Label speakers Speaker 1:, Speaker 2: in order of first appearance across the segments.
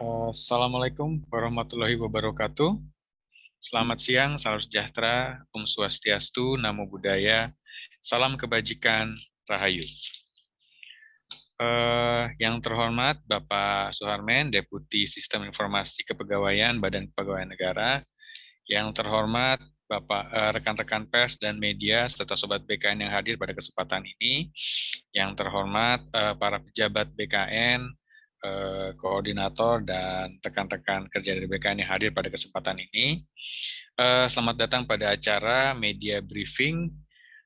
Speaker 1: Assalamualaikum warahmatullahi wabarakatuh. Selamat siang, salam sejahtera, Om Swastiastu, Namo Buddhaya, salam kebajikan, Rahayu. Yang terhormat Bapak Suharmen, Deputi Sistem Informasi Kepegawaian Badan Kepegawaian Negara. Yang terhormat Bapak rekan-rekan pers dan media serta sobat BKN yang hadir pada kesempatan ini. Yang terhormat para pejabat BKN, koordinator dan rekan-rekan kerja dari BKN yang hadir pada kesempatan ini. Selamat datang pada acara media briefing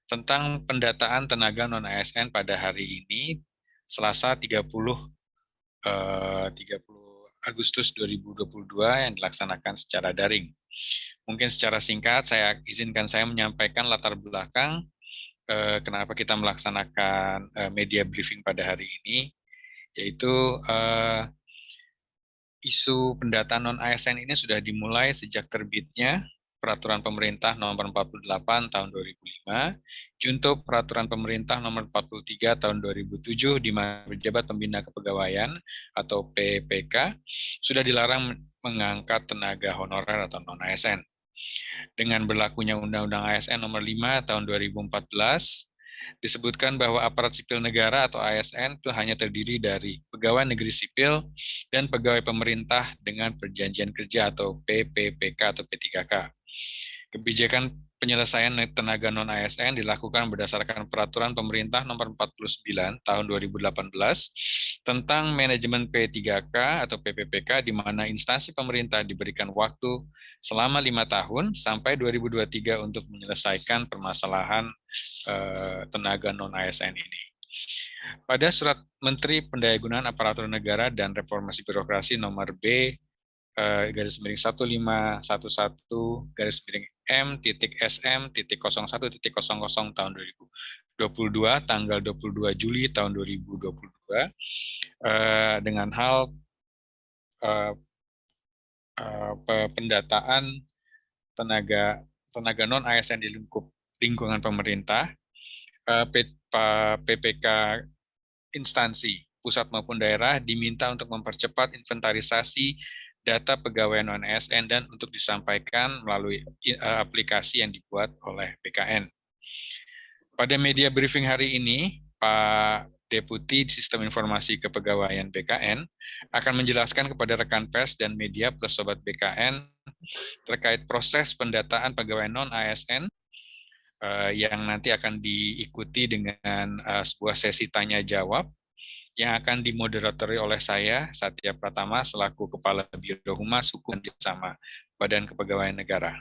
Speaker 1: tentang pendataan tenaga non-ASN pada hari ini, Selasa 30 Agustus 2022 yang dilaksanakan secara daring. Mungkin secara singkat saya menyampaikan latar belakang kenapa kita melaksanakan media briefing pada hari ini, yaitu isu pendataan non-ASN ini sudah dimulai sejak terbitnya Peraturan Pemerintah Nomor 48 Tahun 2005, junto Peraturan Pemerintah Nomor 43 Tahun 2007, di mana pejabat pembina kepegawaian atau PPK sudah dilarang mengangkat tenaga honorer atau non-ASN. Dengan berlakunya Undang-Undang ASN Nomor 5 Tahun 2014, disebutkan bahwa aparat sipil negara atau ASN itu hanya terdiri dari pegawai negeri sipil dan pegawai pemerintah dengan perjanjian kerja atau PPPK atau P3K. Kebijakan penyelesaian tenaga non-ASN dilakukan berdasarkan Peraturan Pemerintah Nomor 49 Tahun 2018 tentang manajemen P3K atau PPPK, di mana instansi pemerintah diberikan waktu selama 5 tahun sampai 2023 untuk menyelesaikan permasalahan tenaga non-ASN ini. Pada Surat Menteri Pendayagunaan Aparatur Negara dan Reformasi Birokrasi Nomor B _1511 _M.SM.00 tahun 2022 tanggal 22 Juli tahun 2022 dengan hal pendataan tenaga non-ASN di lingkungan pemerintah. PPK instansi pusat maupun daerah diminta untuk mempercepat inventarisasi data pegawai non-ASN dan untuk disampaikan melalui aplikasi yang dibuat oleh BKN. Pada media briefing hari ini, Pak Deputi Sistem Informasi Kepegawaian BKN akan menjelaskan kepada rekan pers dan media plus sobat BKN terkait proses pendataan pegawai non-ASN yang nanti akan diikuti dengan sebuah sesi tanya jawab yang akan dimoderatori oleh saya, Satya Pratama, selaku Kepala Biro Humas Hukum bersama Badan Kepegawaian Negara.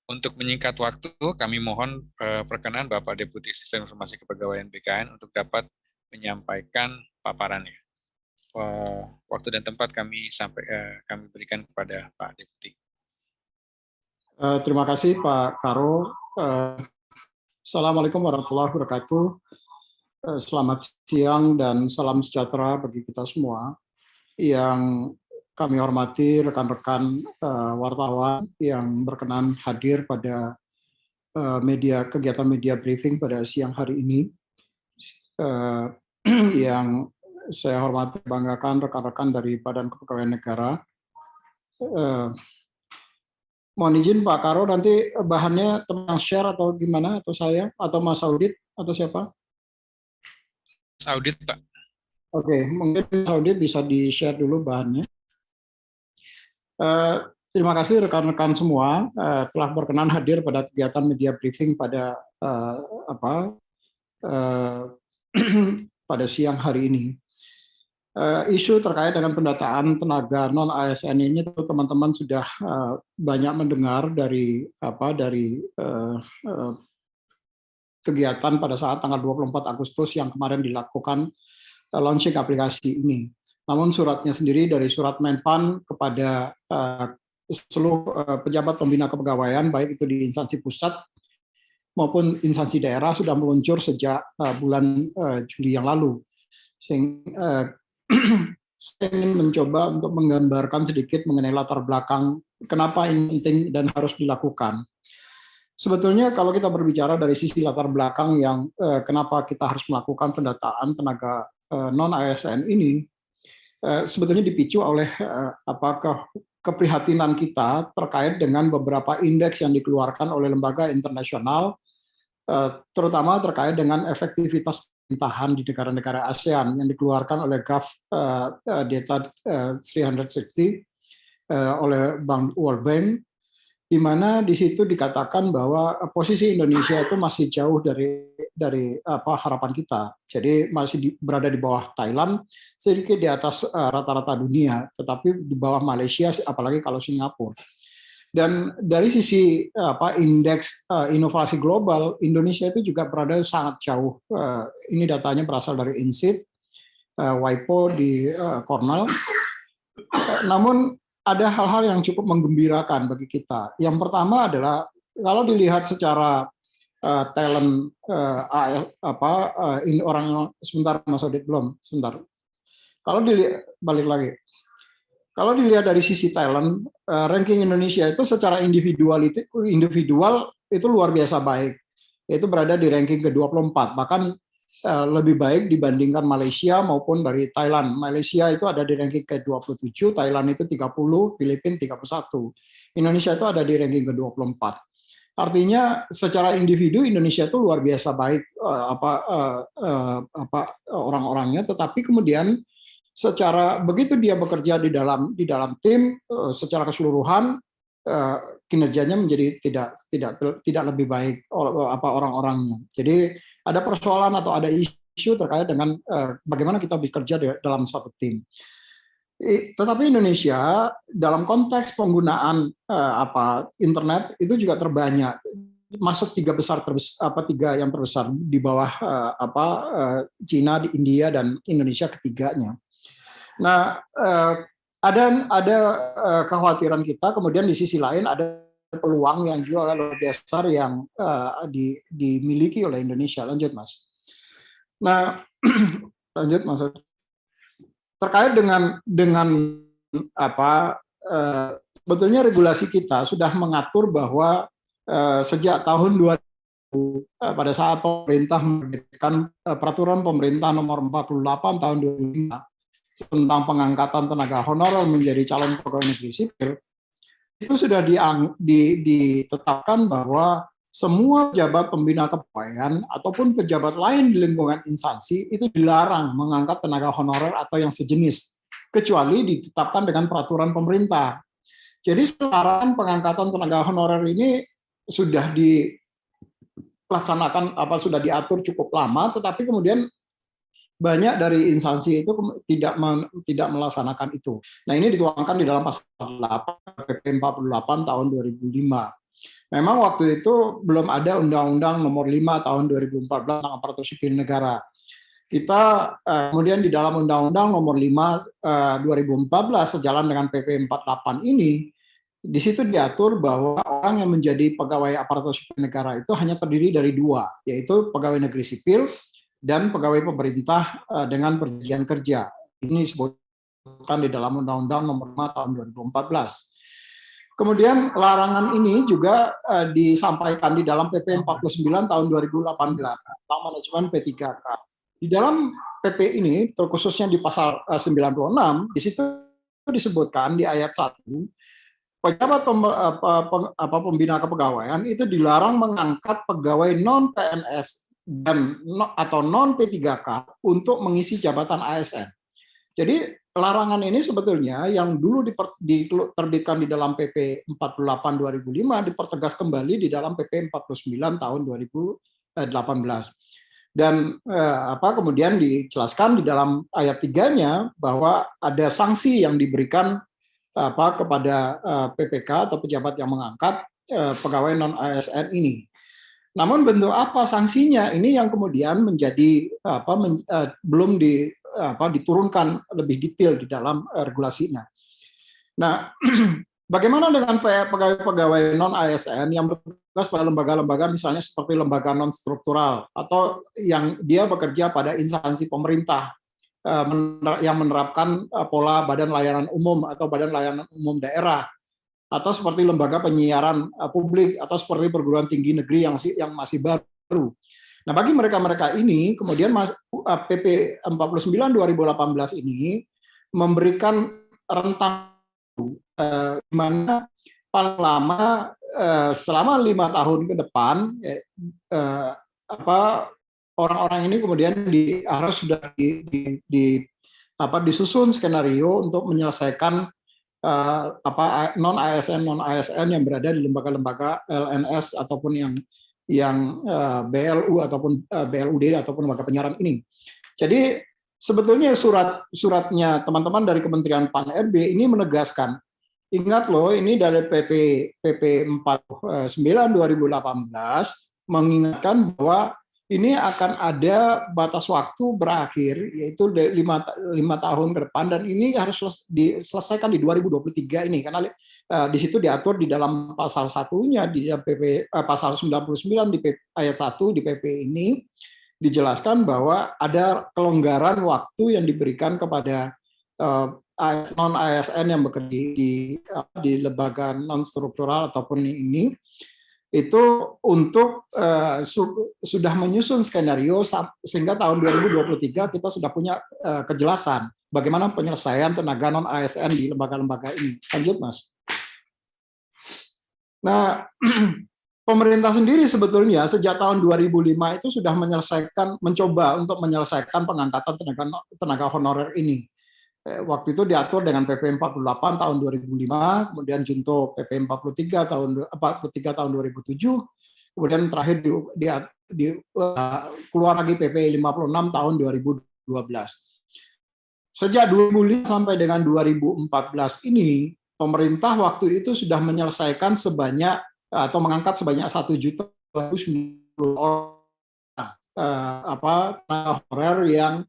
Speaker 1: Untuk menyingkat waktu, kami mohon perkenan Bapak Deputi Sistem Informasi Kepegawaian BKN untuk dapat menyampaikan paparannya. Waktu dan tempat kami berikan kepada Pak Deputi.
Speaker 2: Terima kasih Pak Karo. Assalamualaikum warahmatullahi wabarakatuh. Selamat siang dan salam sejahtera bagi kita semua. Yang kami hormati rekan-rekan wartawan yang berkenan hadir pada kegiatan media briefing pada siang hari ini. Yang saya hormati banggakan rekan-rekan dari Badan Kepegawaian Negara. Mohon izin Pak Karo, nanti bahannya tentang share atau gimana, atau saya, atau Mas Audit, atau siapa?
Speaker 1: Audit, Pak.
Speaker 2: Oke, mungkin Mas Audit bisa di-share dulu bahannya. Terima kasih rekan-rekan semua telah berkenan hadir pada kegiatan media briefing pada pada siang hari ini. Isu terkait dengan pendataan tenaga non-ASN ini tentu teman-teman sudah banyak mendengar dari kegiatan pada saat tanggal 24 Agustus yang kemarin dilakukan launching aplikasi ini. Namun suratnya sendiri dari surat Menpan kepada seluruh pejabat pembina kepegawaian, baik itu di instansi pusat maupun instansi daerah, sudah meluncur sejak bulan Juli yang lalu. Saya ingin mencoba untuk menggambarkan sedikit mengenai latar belakang kenapa ini penting dan harus dilakukan. Sebetulnya kalau kita berbicara dari sisi latar belakang yang kenapa kita harus melakukan pendataan tenaga non-ASN ini, sebetulnya dipicu oleh keprihatinan kita terkait dengan beberapa indeks yang dikeluarkan oleh lembaga internasional, terutama terkait dengan efektivitas pemerintahan di negara-negara ASEAN yang dikeluarkan oleh Gulf Data 360 oleh World Bank, di mana di situ dikatakan bahwa posisi Indonesia itu masih jauh dari harapan kita. Jadi masih berada di bawah Thailand, sedikit di atas rata-rata dunia, tetapi di bawah Malaysia, apalagi kalau Singapura. Dan dari sisi indeks inovasi global, Indonesia itu juga berada sangat jauh. Ini datanya berasal dari INSEAD, WIPO di Cornell. Namun ada hal-hal yang cukup menggembirakan bagi kita. Yang pertama adalah kalau dilihat secara talent ini orang sebentar Mas Odit belum sebentar. Kalau dilihat balik lagi. Kalau dilihat dari sisi talent, ranking Indonesia itu secara individual itu luar biasa baik. Itu berada di ranking ke-24, bahkan lebih baik dibandingkan Malaysia maupun dari Thailand. Malaysia itu ada di ranking ke-27, Thailand itu 30, Filipina 31. Indonesia itu ada di ranking ke-24. Artinya secara individu Indonesia itu luar biasa baik orang-orangnya, tetapi kemudian secara begitu dia bekerja di dalam tim secara keseluruhan kinerjanya menjadi tidak lebih baik orang-orangnya. Jadi ada persoalan atau ada isu terkait dengan bagaimana kita bekerja dalam suatu tim. Tetapi Indonesia dalam konteks penggunaan internet itu juga terbanyak, masuk tiga yang terbesar di bawah Cina, India dan Indonesia ketiganya. Nah, ada kekhawatiran kita, kemudian di sisi lain ada peluang yang juga luar biasa yang dimiliki oleh Indonesia. Lanjut, Mas. Nah, lanjut, Mas. Terkait dengan sebetulnya regulasi kita sudah mengatur bahwa sejak tahun 2000 pada saat pemerintah menerbitkan peraturan pemerintah nomor 48 tahun 2005 tentang pengangkatan tenaga honorer menjadi calon pegawai negeri sipil, itu sudah ditetapkan bahwa semua pejabat pembina kepegawaian ataupun pejabat lain di lingkungan instansi itu dilarang mengangkat tenaga honorer atau yang sejenis, kecuali ditetapkan dengan peraturan pemerintah. Jadi pelarangan pengangkatan tenaga honorer ini sudah dilaksanakan, sudah diatur cukup lama, tetapi kemudian banyak dari instansi itu tidak melaksanakan itu. Nah, ini dituangkan di dalam pasal 8 PP 48 tahun 2005. Memang waktu itu belum ada Undang-Undang Nomor 5 tahun 2014 tentang aparatur sipil negara. Kita kemudian di dalam Undang-Undang Nomor 5 2014 sejalan dengan PP 48 ini, di situ diatur bahwa orang yang menjadi pegawai aparatur sipil negara itu hanya terdiri dari dua, yaitu pegawai negeri sipil dan pegawai pemerintah dengan perjanjian kerja. Ini disebutkan di dalam Undang-Undang Nomor 5 tahun 2014. Kemudian larangan ini juga disampaikan di dalam PP 49 tahun 2018 tentang manajemen P3K. Di dalam PP ini, terkhususnya di pasal 96, di situ disebutkan di ayat 1, pejabat pembina kepegawaian itu dilarang mengangkat pegawai non-PNS atau non P3K untuk mengisi jabatan ASN. Jadi larangan ini sebetulnya yang dulu diterbitkan di dalam PP 48 2005 dipertegas kembali di dalam PP 49 tahun 2018. Dan kemudian dijelaskan di dalam ayat 3-nya bahwa ada sanksi yang diberikan kepada PPK atau pejabat yang mengangkat pegawai non ASN ini. Namun bentuk apa sanksinya ini yang kemudian menjadi belum diturunkan lebih detail di dalam regulasinya. Nah, bagaimana dengan pegawai-pegawai non ASN yang bertugas pada lembaga-lembaga misalnya seperti lembaga non struktural atau yang dia bekerja pada instansi pemerintah yang menerapkan pola badan layanan umum atau badan layanan umum daerah, atau seperti lembaga penyiaran publik, atau seperti perguruan tinggi negeri yang masih baru. Nah, bagi mereka-mereka ini, kemudian PP 49 2018 ini memberikan rentang di mana paling lama selama 5 tahun ke depan orang-orang ini kemudian harus sudah disusun skenario untuk menyelesaikan non ASN yang berada di lembaga-lembaga LNS ataupun yang BLU ataupun BLUD ataupun lembaga penyiaran ini. Jadi sebetulnya suratnya teman-teman dari Kementerian PAN-RB ini menegaskan, ingat loh, ini dari PP 49 2018 mengingatkan bahwa ini akan ada batas waktu berakhir, yaitu 5 tahun ke depan, dan ini harus diselesaikan di 2023 ini, karena di situ diatur di dalam pasal satunya di PP pasal 99 di ayat 1 di PP ini dijelaskan bahwa ada kelonggaran waktu yang diberikan kepada non ASN yang bekerja di lembaga non struktural ataupun ini, itu untuk sudah menyusun skenario sehingga tahun 2023 kita sudah punya kejelasan bagaimana penyelesaian tenaga non ASN di lembaga-lembaga ini. Lanjut, Mas. Nah, pemerintah sendiri sebetulnya sejak tahun 2005 itu sudah mencoba untuk menyelesaikan pengangkatan tenaga honorer ini. Waktu itu diatur dengan PP 48 tahun 2005, kemudian junto PP 43 tahun 2007, kemudian terakhir keluar lagi PP 56 tahun 2012. Sejak 2005 sampai dengan 2014 ini, pemerintah waktu itu sudah menyelesaikan sebanyak atau mengangkat sebanyak 1.090.000 orang honorer yang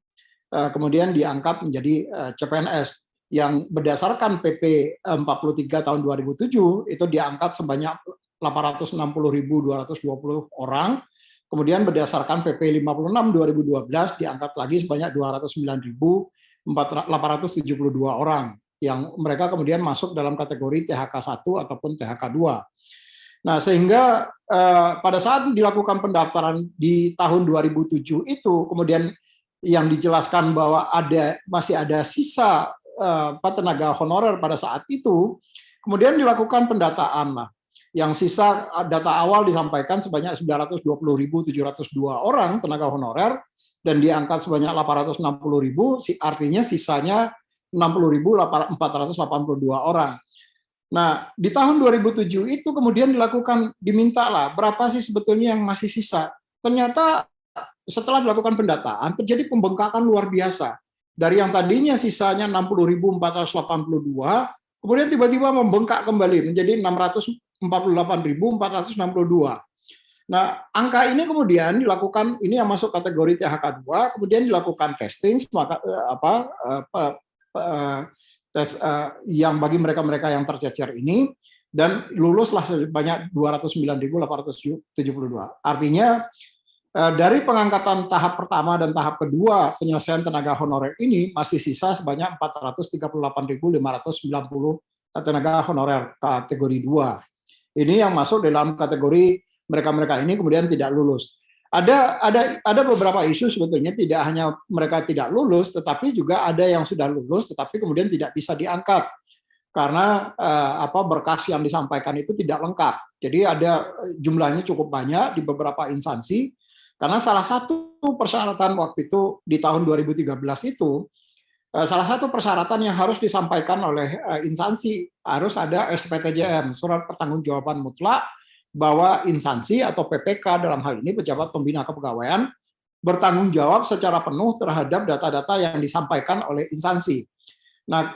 Speaker 2: kemudian diangkat menjadi CPNS yang berdasarkan PP 43 tahun 2007 itu diangkat sebanyak 860.220 orang, kemudian berdasarkan PP 56 2012 diangkat lagi sebanyak 209.872 orang yang mereka kemudian masuk dalam kategori THK 1 ataupun THK 2. Nah, sehingga pada saat dilakukan pendaftaran di tahun 2007 itu kemudian yang dijelaskan bahwa masih ada sisa tenaga honorer pada saat itu, kemudian dilakukan pendataan lah. Yang sisa data awal disampaikan sebanyak 920.702 orang tenaga honorer dan diangkat sebanyak 860.000, artinya sisanya 60.482 orang. Nah, di tahun 2007 itu kemudian dimintalah berapa sih sebetulnya yang masih sisa. Ternyata setelah dilakukan pendataan, terjadi pembengkakan luar biasa. Dari yang tadinya sisanya 60.482, kemudian tiba-tiba membengkak kembali menjadi 648.462. Nah, angka ini kemudian dilakukan, ini yang masuk kategori THK 2, kemudian dilakukan testing, tes yang bagi mereka-mereka yang tercecer ini, dan luluslah sebanyak 209.872. Artinya, dari pengangkatan tahap pertama dan tahap kedua penyelesaian tenaga honorer ini masih sisa sebanyak 438.590 tenaga honorer kategori 2. Ini yang masuk dalam kategori mereka-mereka ini kemudian tidak lulus. Ada beberapa isu sebetulnya, tidak hanya mereka tidak lulus, tetapi juga ada yang sudah lulus tetapi kemudian tidak bisa diangkat karena berkas yang disampaikan itu tidak lengkap. Jadi ada jumlahnya cukup banyak di beberapa instansi. Karena salah satu persyaratan waktu itu di tahun 2013 itu, salah satu persyaratan yang harus disampaikan oleh instansi harus ada SPTJM, surat pertanggungjawaban mutlak bahwa instansi atau PPK dalam hal ini pejabat pembina kepegawaian bertanggung jawab secara penuh terhadap data-data yang disampaikan oleh instansi. Nah,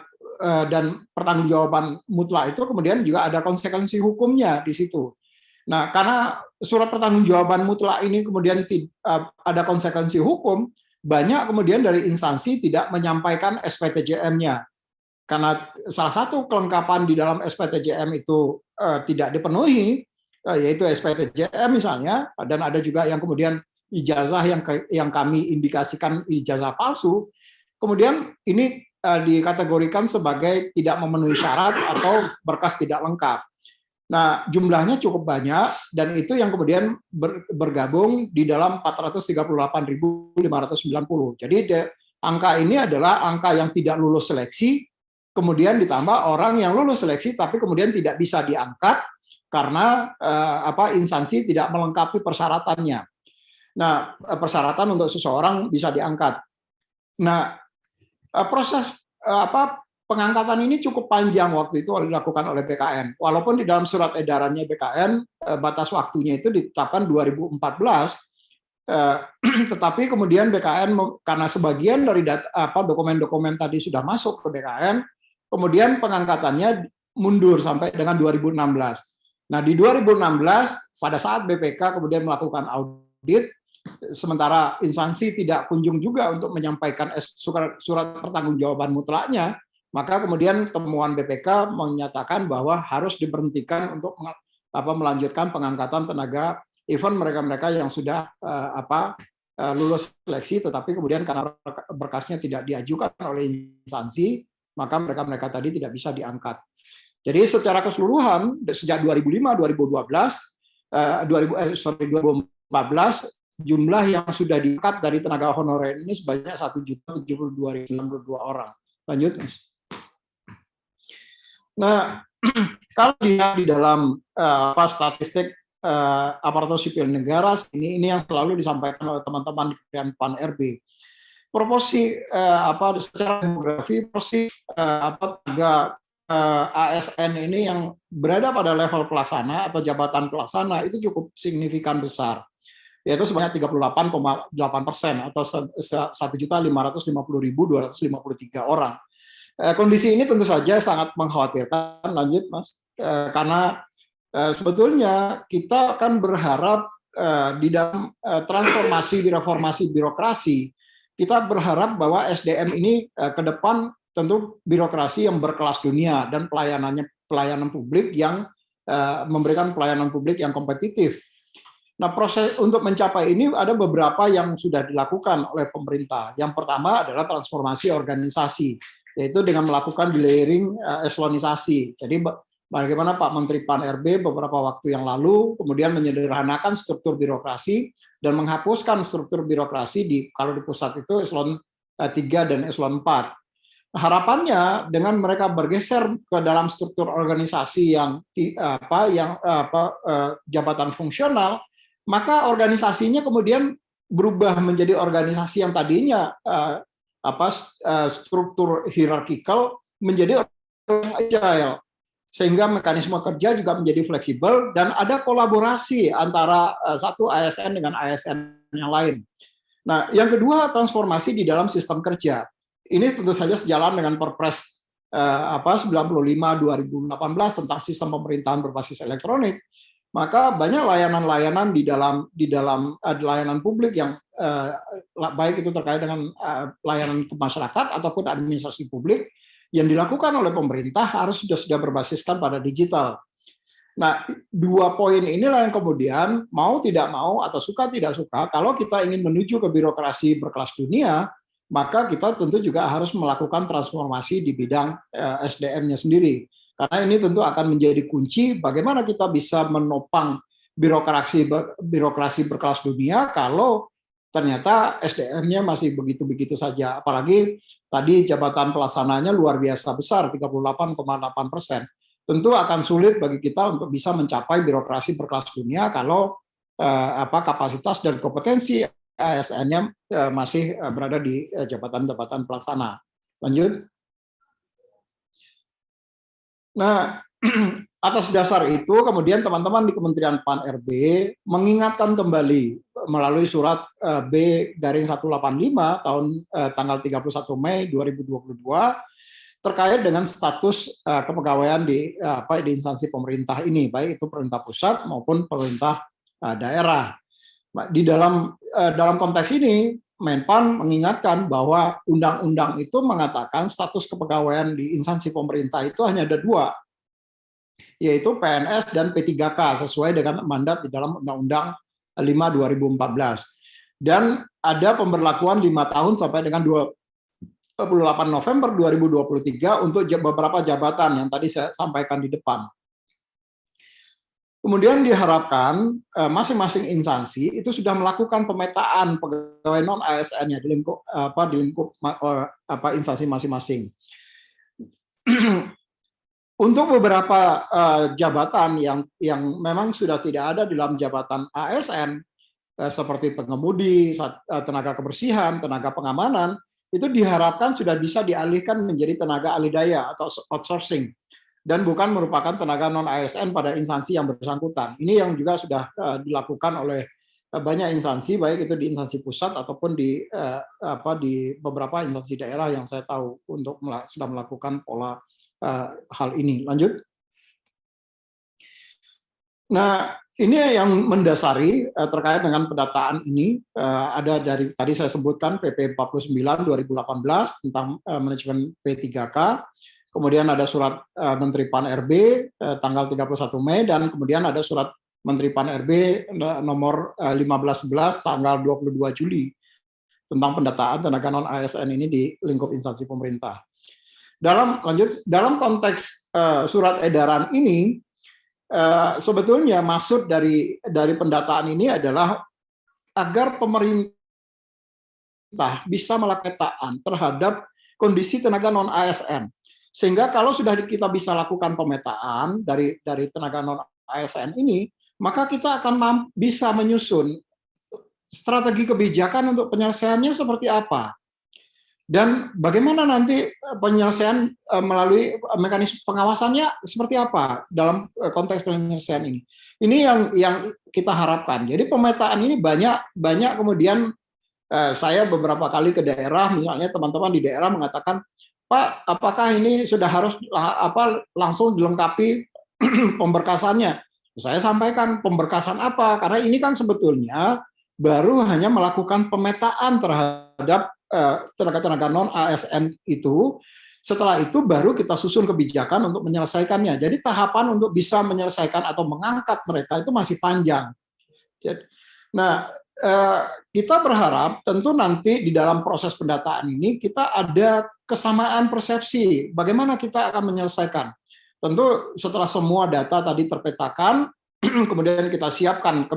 Speaker 2: dan pertanggungjawaban mutlak itu kemudian juga ada konsekuensi hukumnya di situ. Nah, karena surat pertanggungjawaban mutlak ini kemudian ada konsekuensi hukum, banyak kemudian dari instansi tidak menyampaikan SPTJM-nya. Karena salah satu kelengkapan di dalam SPTJM itu tidak dipenuhi, yaitu SPTJM misalnya, dan ada juga yang kemudian ijazah yang kami indikasikan ijazah palsu, kemudian ini dikategorikan sebagai tidak memenuhi syarat atau berkas tidak lengkap. Nah, jumlahnya cukup banyak, dan itu yang kemudian bergabung di dalam 438.590. Jadi Angka ini adalah angka yang tidak lulus seleksi, kemudian ditambah orang yang lulus seleksi tapi kemudian tidak bisa diangkat karena instansi tidak melengkapi persyaratannya. Nah, persyaratan untuk seseorang bisa diangkat. Nah, proses pengangkatan ini cukup panjang waktu itu dilakukan oleh BKN. Walaupun di dalam surat edarannya BKN batas waktunya itu ditetapkan 2014, tetapi kemudian BKN karena sebagian dari dokumen-dokumen tadi sudah masuk ke BKN, kemudian pengangkatannya mundur sampai dengan 2016. Nah, di 2016 pada saat BPK kemudian melakukan audit, sementara instansi tidak kunjung juga untuk menyampaikan surat pertanggungjawaban mutlaknya, maka kemudian temuan BPK menyatakan bahwa harus diberhentikan untuk melanjutkan pengangkatan tenaga, even mereka-mereka yang sudah lulus seleksi, tetapi kemudian karena berkasnya tidak diajukan oleh instansi, maka mereka-mereka tadi tidak bisa diangkat. Jadi secara keseluruhan sejak 2014 jumlah yang sudah diangkat dari tenaga honorer ini sebanyak 1.072.092 orang. Lanjut, Mas. Nah, kalau dilihat di dalam statistik aparatur sipil negara ini yang selalu disampaikan oleh teman-teman di Kementerian PAN RB. Proporsi secara demografi proporsi tenaga ASN ini yang berada pada level pelaksana atau jabatan pelaksana itu cukup signifikan besar, yaitu sebanyak 38,8% atau 1.550.253 orang. Kondisi ini tentu saja sangat mengkhawatirkan. Lanjut, Mas. Karena sebetulnya kita akan berharap di dalam transformasi reformasi birokrasi, kita berharap bahwa SDM ini ke depan tentu birokrasi yang berkelas dunia dan pelayanan publik yang memberikan pelayanan publik yang kompetitif. Nah, proses untuk mencapai ini ada beberapa yang sudah dilakukan oleh pemerintah. Yang pertama adalah transformasi organisasi, yaitu dengan melakukan delayering eselonisasi. Jadi bagaimana Pak Menteri PAN RB beberapa waktu yang lalu kemudian menyederhanakan struktur birokrasi dan menghapuskan struktur birokrasi kalau di pusat itu eselon 3 dan eselon 4. Harapannya dengan mereka bergeser ke dalam struktur organisasi yang jabatan fungsional, maka organisasinya kemudian berubah menjadi organisasi yang tadinya struktur hierarkikal menjadi agile, sehingga mekanisme kerja juga menjadi fleksibel dan ada kolaborasi antara satu ASN dengan ASN yang lain. Nah, yang kedua, transformasi di dalam sistem kerja. Ini tentu saja sejalan dengan Perpres 95/2018 tentang sistem pemerintahan berbasis elektronik. Maka banyak layanan-layanan di dalam layanan publik yang baik itu terkait dengan layanan ke masyarakat ataupun administrasi publik yang dilakukan oleh pemerintah harus sudah berbasiskan pada digital. Nah, dua poin inilah yang kemudian mau tidak mau atau suka tidak suka, kalau kita ingin menuju ke birokrasi berkelas dunia, maka kita tentu juga harus melakukan transformasi di bidang SDM-nya sendiri. Karena ini tentu akan menjadi kunci bagaimana kita bisa menopang birokrasi berkelas dunia kalau ternyata SDM-nya masih begitu-begitu saja. Apalagi tadi jabatan pelaksananya luar biasa besar, 38,8%. Tentu akan sulit bagi kita untuk bisa mencapai birokrasi berkelas dunia kalau kapasitas dan kompetensi ASN-nya masih berada di jabatan-jabatan pelaksana. Lanjut. Nah, atas dasar itu kemudian teman-teman di Kementerian PAN RB mengingatkan kembali melalui surat B-185 tahun tanggal 31 Mei 2022 terkait dengan status kepegawaian di instansi pemerintah ini, baik itu pemerintah pusat maupun pemerintah daerah. Di dalam konteks ini, Menpan mengingatkan bahwa undang-undang itu mengatakan status kepegawaian di instansi pemerintah itu hanya ada dua, yaitu PNS dan P3K sesuai dengan mandat di dalam Undang-Undang 5/2014. Dan ada pemberlakuan 5 tahun sampai dengan 28 November 2023 untuk beberapa jabatan yang tadi saya sampaikan di depan. Kemudian diharapkan masing-masing instansi itu sudah melakukan pemetaan pegawai non ASN-nya di lingkup instansi masing-masing. Untuk beberapa jabatan yang memang sudah tidak ada dalam jabatan ASN, seperti pengemudi, tenaga kebersihan, tenaga pengamanan, itu diharapkan sudah bisa dialihkan menjadi tenaga ahli daya atau outsourcing, dan bukan merupakan tenaga non-ASN pada instansi yang bersangkutan. Ini yang juga sudah dilakukan oleh banyak instansi, baik itu di instansi pusat ataupun di beberapa instansi daerah yang saya tahu untuk sudah melakukan pola hal ini. Lanjut. Nah, ini yang mendasari terkait dengan pendataan ini ada dari tadi saya sebutkan PP 49 2018 tentang manajemen P3K. Kemudian ada surat Menteri Pan-RB tanggal 31 Mei, dan kemudian ada surat Menteri Pan-RB nomor 1511 tanggal 22 Juli tentang pendataan tenaga non-ASN ini di lingkup instansi pemerintah. Dalam konteks surat edaran ini, sebetulnya maksud dari pendataan ini adalah agar pemerintah bisa melakukan pemetaan terhadap kondisi tenaga non-ASN. Sehingga kalau sudah kita bisa lakukan pemetaan dari tenaga non-ASN ini, maka kita akan bisa menyusun strategi kebijakan untuk penyelesaiannya seperti apa. Dan bagaimana nanti penyelesaian melalui mekanisme pengawasannya seperti apa dalam konteks penyelesaian ini. Ini yang kita harapkan. Jadi pemetaan ini banyak kemudian saya beberapa kali ke daerah, misalnya teman-teman di daerah mengatakan, Pak, apakah ini sudah harus langsung dilengkapi pemberkasannya? Saya sampaikan pemberkasan apa? Karena ini kan sebetulnya baru hanya melakukan pemetaan terhadap tenaga-tenaga non-ASN itu. Setelah itu baru kita susun kebijakan untuk menyelesaikannya. Jadi tahapan untuk bisa menyelesaikan atau mengangkat mereka itu masih panjang. Nah, kita berharap tentu nanti di dalam proses pendataan ini kita ada kesamaan persepsi bagaimana kita akan menyelesaikan. Tentu setelah semua data tadi terpetakan, kemudian kita siapkan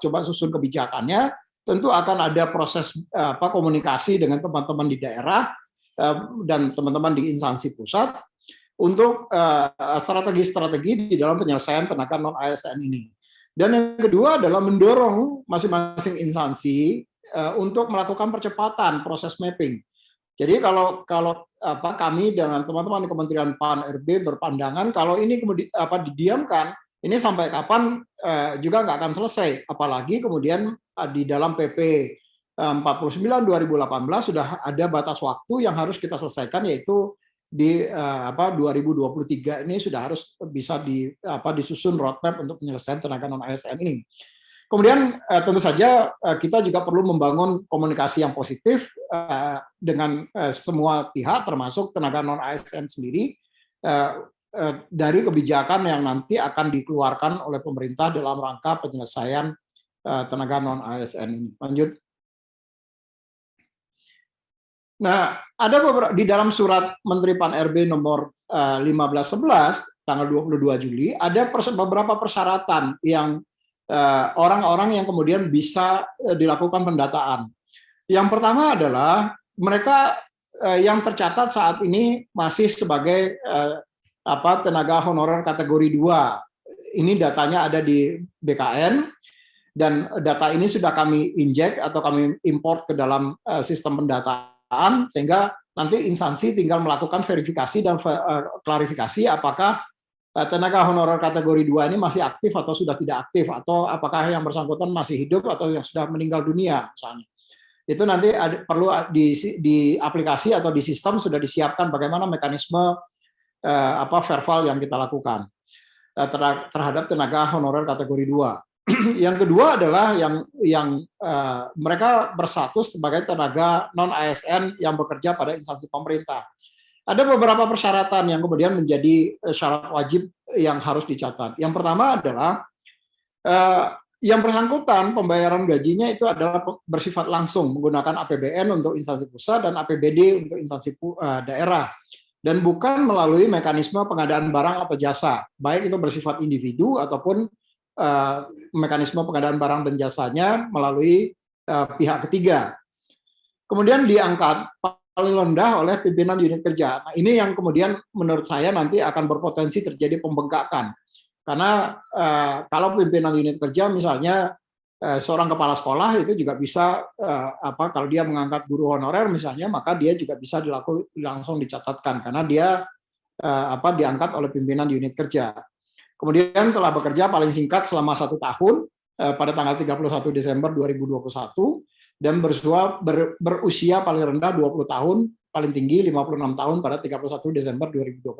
Speaker 2: coba susun kebijakannya, tentu akan ada proses komunikasi dengan teman-teman di daerah dan teman-teman di instansi pusat untuk strategi-strategi di dalam penyelesaian tenaga non-ASN ini. Dan yang kedua adalah mendorong masing-masing instansi untuk melakukan percepatan proses mapping. Jadi kalau kami dengan teman-teman di Kementerian Pan-RB berpandangan kalau ini kemudian didiamkan, ini sampai kapan juga nggak akan selesai. Apalagi kemudian di dalam PP 49 2018 sudah ada batas waktu yang harus kita selesaikan, yaitu di 2023 ini sudah harus bisa disusun roadmap untuk penyelesaian tenaga non-ASN ini. Kemudian tentu saja kita juga perlu membangun komunikasi yang positif dengan semua pihak, termasuk tenaga non-ASN sendiri, dari kebijakan yang nanti akan dikeluarkan oleh pemerintah dalam rangka penyelesaian tenaga non-ASN ini. Lanjut. Nah, ada beberapa di dalam surat Menteri Pan-RB nomor 1511 tanggal 22 Juli ada beberapa persyaratan yang orang-orang yang kemudian bisa dilakukan pendataan. Yang pertama adalah mereka yang tercatat saat ini masih sebagai tenaga honorer kategori 2. Ini datanya ada di BKN dan data ini sudah kami injek atau kami import ke dalam sistem pendataan, sehingga nanti instansi tinggal melakukan verifikasi dan klarifikasi apakah tenaga honorer kategori 2 ini masih aktif atau sudah tidak aktif, atau apakah yang bersangkutan masih hidup atau yang sudah meninggal dunia misalnya. Itu nanti perlu di aplikasi atau di sistem sudah disiapkan bagaimana mekanisme verval yang kita lakukan terhadap tenaga honorer kategori 2. Yang kedua adalah yang mereka berstatus sebagai tenaga non-ASN yang bekerja pada instansi pemerintah. Ada beberapa persyaratan yang kemudian menjadi syarat wajib yang harus dicatat. Yang pertama adalah yang bersangkutan pembayaran gajinya itu adalah bersifat langsung menggunakan APBN untuk instansi pusat dan APBD untuk instansi daerah, dan bukan melalui mekanisme pengadaan barang atau jasa, baik itu bersifat individu ataupun mekanisme pengadaan barang dan jasanya melalui pihak ketiga. Kemudian diangkat paling rendah oleh pimpinan unit kerja. Nah, ini yang kemudian menurut saya nanti akan berpotensi terjadi pembengkakan. Karena kalau pimpinan unit kerja misalnya seorang kepala sekolah itu juga bisa kalau dia mengangkat guru honorer misalnya, maka dia juga bisa langsung dicatatkan karena dia diangkat oleh pimpinan unit kerja. Kemudian telah bekerja paling singkat selama 1 tahun pada tanggal 31 Desember 2021 dan berusia paling rendah 20 tahun, paling tinggi 56 tahun pada 31 Desember 2021.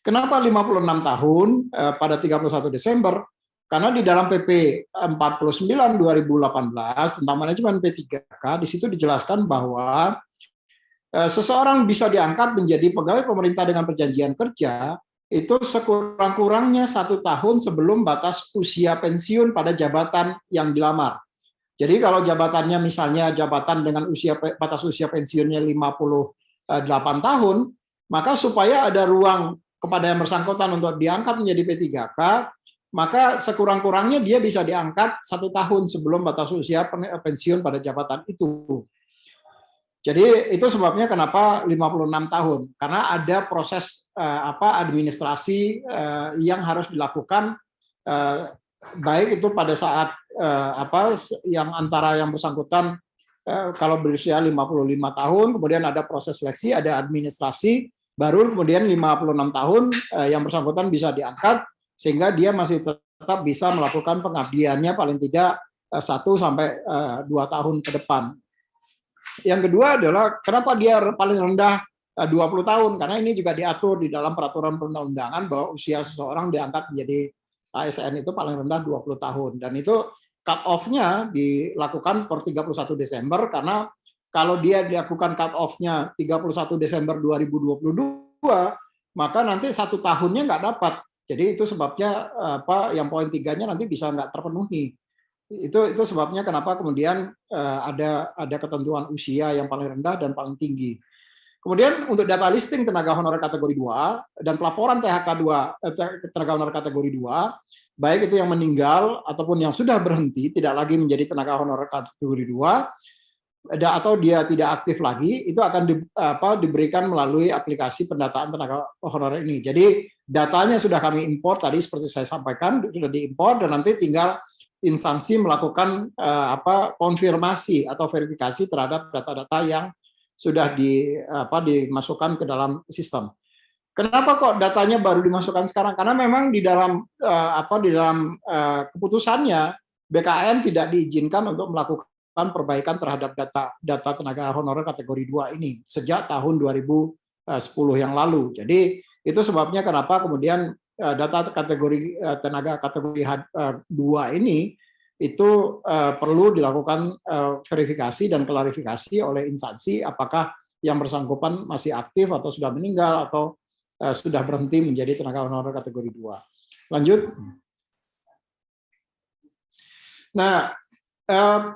Speaker 2: Kenapa 56 tahun pada 31 Desember? Karena di dalam PP 49 2018 tentang manajemen P3K, di situ dijelaskan bahwa seseorang bisa diangkat menjadi pegawai pemerintah dengan perjanjian kerja itu sekurang-kurangnya 1 tahun sebelum batas usia pensiun pada jabatan yang dilamar. Jadi kalau jabatannya misalnya jabatan dengan batas usia pensiunnya 58 tahun, maka supaya ada ruang kepada yang bersangkutan untuk diangkat menjadi P3K, maka sekurang-kurangnya dia bisa diangkat 1 tahun sebelum batas usia pensiun pada jabatan itu. Jadi itu sebabnya kenapa 56 tahun, karena ada proses administrasi yang harus dilakukan baik itu pada saat yang antara yang bersangkutan kalau berusia 55 tahun, kemudian ada proses seleksi, ada administrasi, baru kemudian 56 tahun yang bersangkutan bisa diangkat sehingga dia masih tetap bisa melakukan pengabdiannya paling tidak 1 sampai 2 tahun ke depan. Yang kedua adalah kenapa dia paling rendah 20 tahun, karena ini juga diatur di dalam peraturan perundang-undangan bahwa usia seseorang diangkat menjadi ASN itu paling rendah 20 tahun. Dan itu cut off-nya dilakukan per 31 Desember, karena kalau dia dilakukan cut off-nya 31 Desember 2022, maka nanti 1 tahunnya nggak dapat. Jadi itu sebabnya yang poin 3-nya nanti bisa nggak terpenuhi. Itu sebabnya kenapa kemudian ada ketentuan usia yang paling rendah dan paling tinggi. Kemudian untuk data listing tenaga honorer kategori 2 dan pelaporan THK 2 tenaga honorer kategori 2, baik itu yang meninggal ataupun yang sudah berhenti tidak lagi menjadi tenaga honorer kategori 2 atau dia tidak aktif lagi, itu akan diberikan melalui aplikasi pendataan tenaga honorer ini. Jadi datanya sudah kami import tadi seperti saya sampaikan, sudah diimport dan nanti tinggal instansi melakukan konfirmasi atau verifikasi terhadap data-data yang sudah dimasukkan ke dalam sistem. Kenapa kok datanya baru dimasukkan sekarang? Karena memang di dalam keputusannya BKN tidak diizinkan untuk melakukan perbaikan terhadap data tenaga honorer kategori 2 ini sejak tahun 2010 yang lalu. Jadi itu sebabnya kenapa kemudian data kategori tenaga kategori 2 ini itu perlu dilakukan verifikasi dan klarifikasi oleh instansi apakah yang bersangkutan masih aktif atau sudah meninggal atau sudah berhenti menjadi tenaga honorer kategori 2. Lanjut. Nah,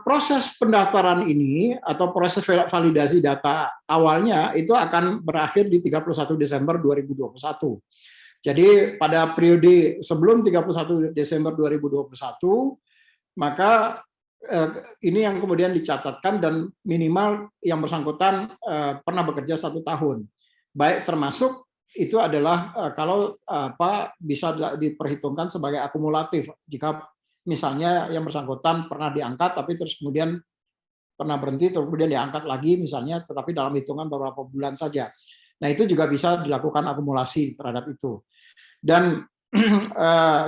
Speaker 2: proses pendaftaran ini atau proses validasi data awalnya itu akan berakhir di 31 Desember 2021. Jadi pada periode sebelum 31 Desember 2021, maka ini yang kemudian dicatatkan dan minimal yang bersangkutan pernah bekerja 1 tahun. Baik termasuk itu adalah kalau bisa diperhitungkan sebagai akumulatif. Jika misalnya yang bersangkutan pernah diangkat tapi terus kemudian pernah berhenti terus kemudian diangkat lagi misalnya tetapi dalam hitungan beberapa bulan saja. Nah, itu juga bisa dilakukan akumulasi terhadap itu. Dan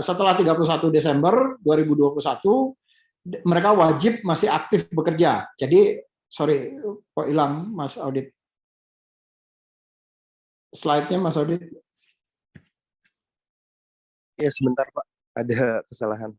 Speaker 2: setelah 31 Desember 2021 mereka wajib masih aktif bekerja. Jadi sorry kok hilang Mas Audit. Slide-nya Mas Audit.
Speaker 3: Ya sebentar Pak, ada kesalahan.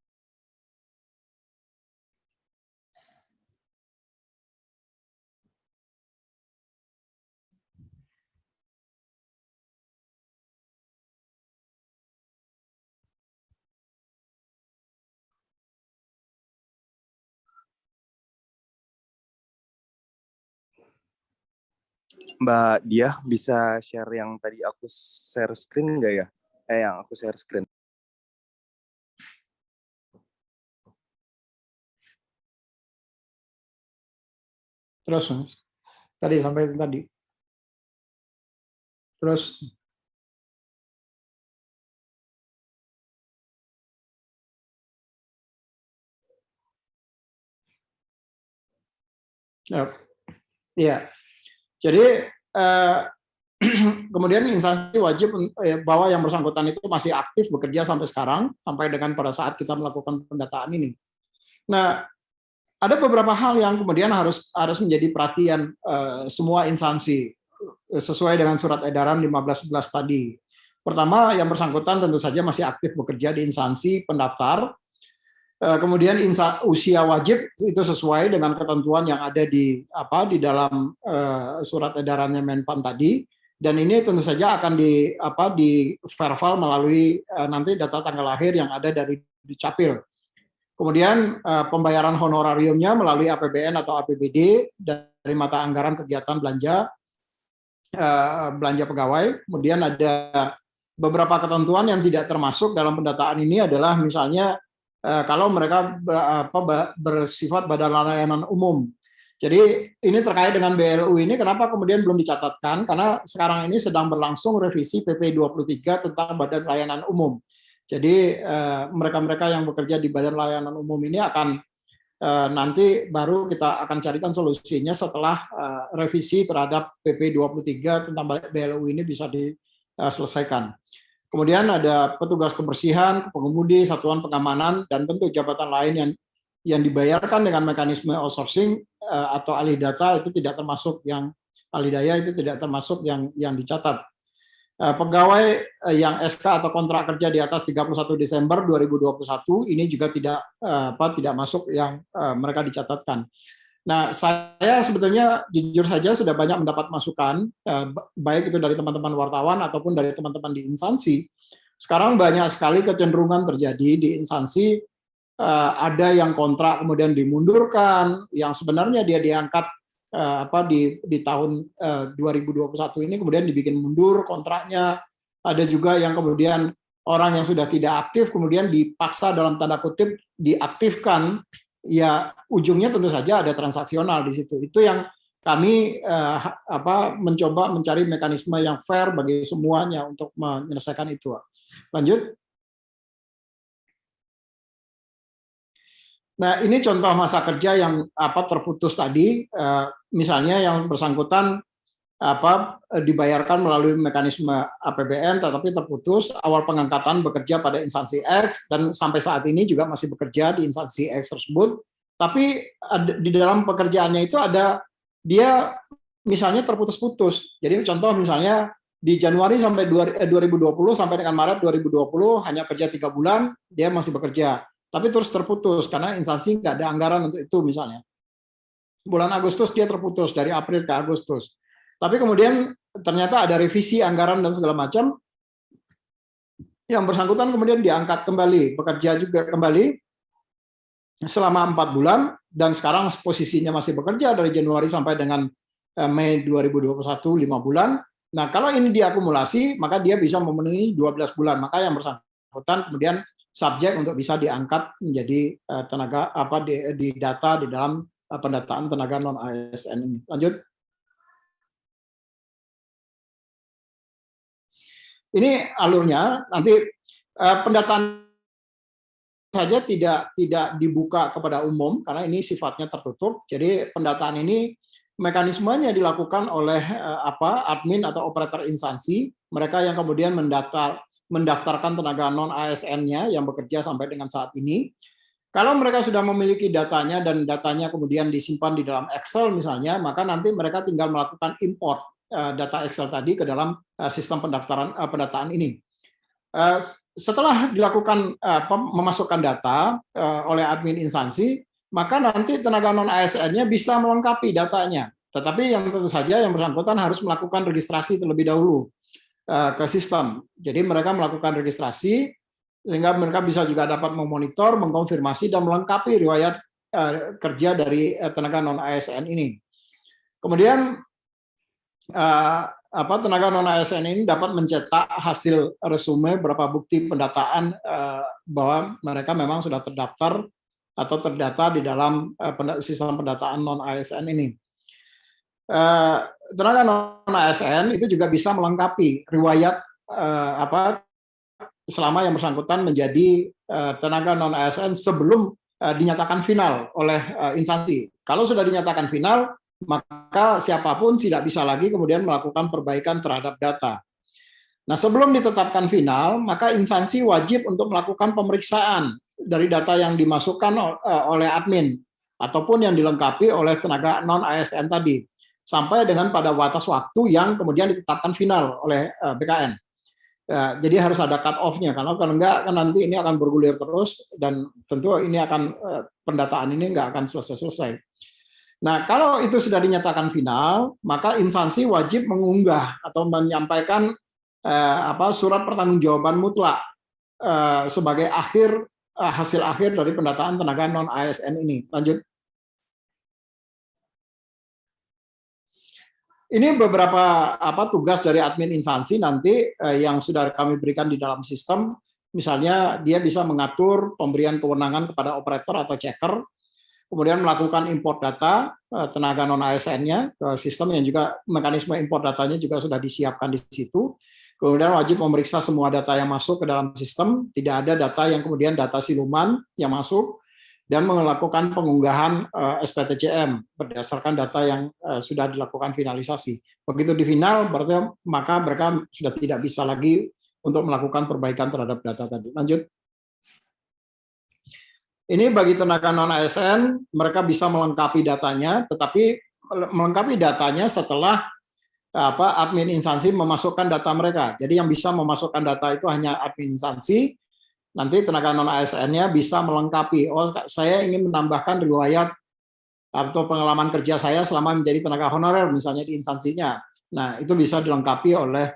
Speaker 3: Mbak Diah bisa share yang tadi aku share screen nggak ya? Yang aku share screen.
Speaker 2: Terus tadi sampai tadi. Terus ya. Jadi kemudian instansi wajib bahwa yang bersangkutan itu masih aktif bekerja sampai sekarang, sampai dengan pada saat kita melakukan pendataan ini. Nah, ada beberapa hal yang kemudian harus menjadi perhatian semua instansi sesuai dengan surat edaran 1511 tadi. Pertama, yang bersangkutan tentu saja masih aktif bekerja di instansi pendaftar. Kemudian usia wajib itu sesuai dengan ketentuan yang ada di dalam surat edarannya Menpan tadi, dan ini tentu saja akan di verval melalui nanti data tanggal lahir yang ada dari Dukcapil. Kemudian pembayaran honorariumnya melalui APBN atau APBD dari mata anggaran kegiatan belanja pegawai. Kemudian ada beberapa ketentuan yang tidak termasuk dalam pendataan ini adalah misalnya kalau mereka bersifat badan layanan umum. Jadi ini terkait dengan BLU ini, kenapa kemudian belum dicatatkan? Karena sekarang ini sedang berlangsung revisi PP 23 tentang badan layanan umum. Jadi mereka-mereka yang bekerja di badan layanan umum ini akan nanti baru kita akan carikan solusinya setelah revisi terhadap PP 23 tentang BLU ini bisa diselesaikan. Kemudian ada petugas kebersihan, pengemudi, satuan pengamanan, dan bentuk jabatan lain yang dibayarkan dengan mekanisme outsourcing atau alih data itu tidak termasuk yang alih daya itu tidak termasuk yang dicatat. Pegawai yang SK atau kontrak kerja di atas 31 Desember 2021 ini juga tidak masuk yang mereka dicatatkan. Nah, saya sebetulnya jujur saja sudah banyak mendapat masukan, baik itu dari teman-teman wartawan ataupun dari teman-teman di instansi. Sekarang banyak sekali kecenderungan terjadi di instansi, ada yang kontrak kemudian dimundurkan, yang sebenarnya dia diangkat di tahun 2021 ini kemudian dibikin mundur kontraknya. Ada juga yang kemudian orang yang sudah tidak aktif kemudian dipaksa dalam tanda kutip diaktifkan. Ya ujungnya tentu saja ada transaksional di situ. Itu yang kami mencoba mencari mekanisme yang fair bagi semuanya untuk menyelesaikan itu. Lanjut. Nah, ini contoh masa kerja yang terputus tadi, misalnya yang bersangkutan dibayarkan melalui mekanisme APBN tetapi terputus, awal pengangkatan bekerja pada instansi X dan sampai saat ini juga masih bekerja di instansi X tersebut, tapi di dalam pekerjaannya itu ada dia misalnya terputus-putus. Jadi contoh misalnya di Januari sampai 2020 sampai dengan Maret 2020 hanya kerja 3 bulan, dia masih bekerja, tapi terus terputus karena instansi nggak ada anggaran untuk itu misalnya. Bulan Agustus dia terputus dari April ke Agustus. Tapi kemudian ternyata ada revisi anggaran dan segala macam, yang bersangkutan kemudian diangkat kembali, bekerja juga kembali selama 4 bulan, dan sekarang posisinya masih bekerja dari Januari sampai dengan Mei 2021, 5 bulan. Nah, kalau ini diakumulasi, maka dia bisa memenuhi 12 bulan. Maka yang bersangkutan kemudian subjek untuk bisa diangkat menjadi tenaga di data di dalam pendataan tenaga non-ASN ini. Lanjut. Ini alurnya, nanti pendataan saja tidak dibuka kepada umum karena ini sifatnya tertutup. Jadi pendataan ini mekanismenya dilakukan oleh admin atau operator instansi, mereka yang kemudian mendaftarkan tenaga non ASN-nya yang bekerja sampai dengan saat ini. Kalau mereka sudah memiliki datanya dan datanya kemudian disimpan di dalam Excel misalnya, maka nanti mereka tinggal melakukan import data Excel tadi ke dalam sistem pendataan ini. Setelah dilakukan memasukkan data oleh admin instansi, maka nanti tenaga non ASN-nya bisa melengkapi datanya. Tetapi yang tentu saja yang bersangkutan harus melakukan registrasi terlebih dahulu ke sistem. Jadi mereka melakukan registrasi sehingga mereka bisa juga dapat memonitor, mengkonfirmasi dan melengkapi riwayat kerja dari tenaga non ASN ini. Kemudian tenaga non ASN ini dapat mencetak hasil resume berupa bukti pendataan bahwa mereka memang sudah terdaftar atau terdata di dalam sistem pendataan non ASN ini. tenaga non ASN itu juga bisa melengkapi riwayat selama yang bersangkutan menjadi tenaga non ASN sebelum dinyatakan final oleh instansi. Kalau sudah dinyatakan final, maka siapapun tidak bisa lagi kemudian melakukan perbaikan terhadap data. Nah, sebelum ditetapkan final, maka instansi wajib untuk melakukan pemeriksaan dari data yang dimasukkan oleh admin ataupun yang dilengkapi oleh tenaga non ASN tadi, sampai dengan pada batas waktu yang kemudian ditetapkan final oleh BKN. Jadi harus ada cut off-nya, karena kalau enggak kan nanti ini akan bergulir terus dan tentu ini akan pendataan ini enggak akan selesai-selesai. Nah, kalau itu sudah dinyatakan final, maka instansi wajib mengunggah atau menyampaikan surat pertanggungjawaban mutlak sebagai hasil akhir dari pendataan tenaga non ASN ini. Lanjut. Ini beberapa tugas dari admin instansi nanti yang sudah kami berikan di dalam sistem. Misalnya dia bisa mengatur pemberian kewenangan kepada operator atau checker, kemudian melakukan import data tenaga non ASN-nya ke sistem, yang juga mekanisme import datanya juga sudah disiapkan di situ. Kemudian wajib memeriksa semua data yang masuk ke dalam sistem, tidak ada data yang kemudian data siluman yang masuk, dan melakukan pengunggahan SPTCM berdasarkan data yang sudah dilakukan finalisasi. Begitu di final, berarti maka mereka sudah tidak bisa lagi untuk melakukan perbaikan terhadap data tadi. Lanjut. Ini bagi tenaga non ASN, mereka bisa melengkapi datanya, tetapi melengkapi datanya setelah admin instansi memasukkan data mereka. Jadi yang bisa memasukkan data itu hanya admin instansi. Nanti tenaga non ASN-nya bisa melengkapi. Oh, saya ingin menambahkan riwayat atau pengalaman kerja saya selama menjadi tenaga honorer misalnya di instansinya. Nah, itu bisa dilengkapi oleh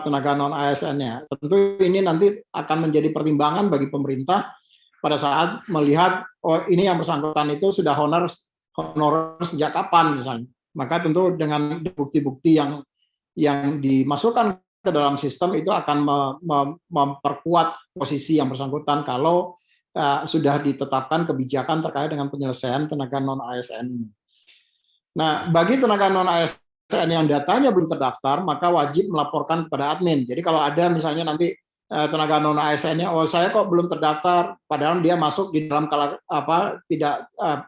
Speaker 2: tenaga non ASN-nya. Tentu ini nanti akan menjadi pertimbangan bagi pemerintah pada saat melihat ini yang bersangkutan itu sudah honorer sejak kapan misalnya. Maka tentu dengan bukti-bukti yang dimasukkan ke dalam sistem itu akan memperkuat posisi yang bersangkutan kalau sudah ditetapkan kebijakan terkait dengan penyelesaian tenaga non ASN ini. Nah, bagi tenaga non ASN yang datanya belum terdaftar, maka wajib melaporkan kepada admin. Jadi kalau ada misalnya nanti tenaga non ASN-nya, saya kok belum terdaftar, padahal dia masuk di dalam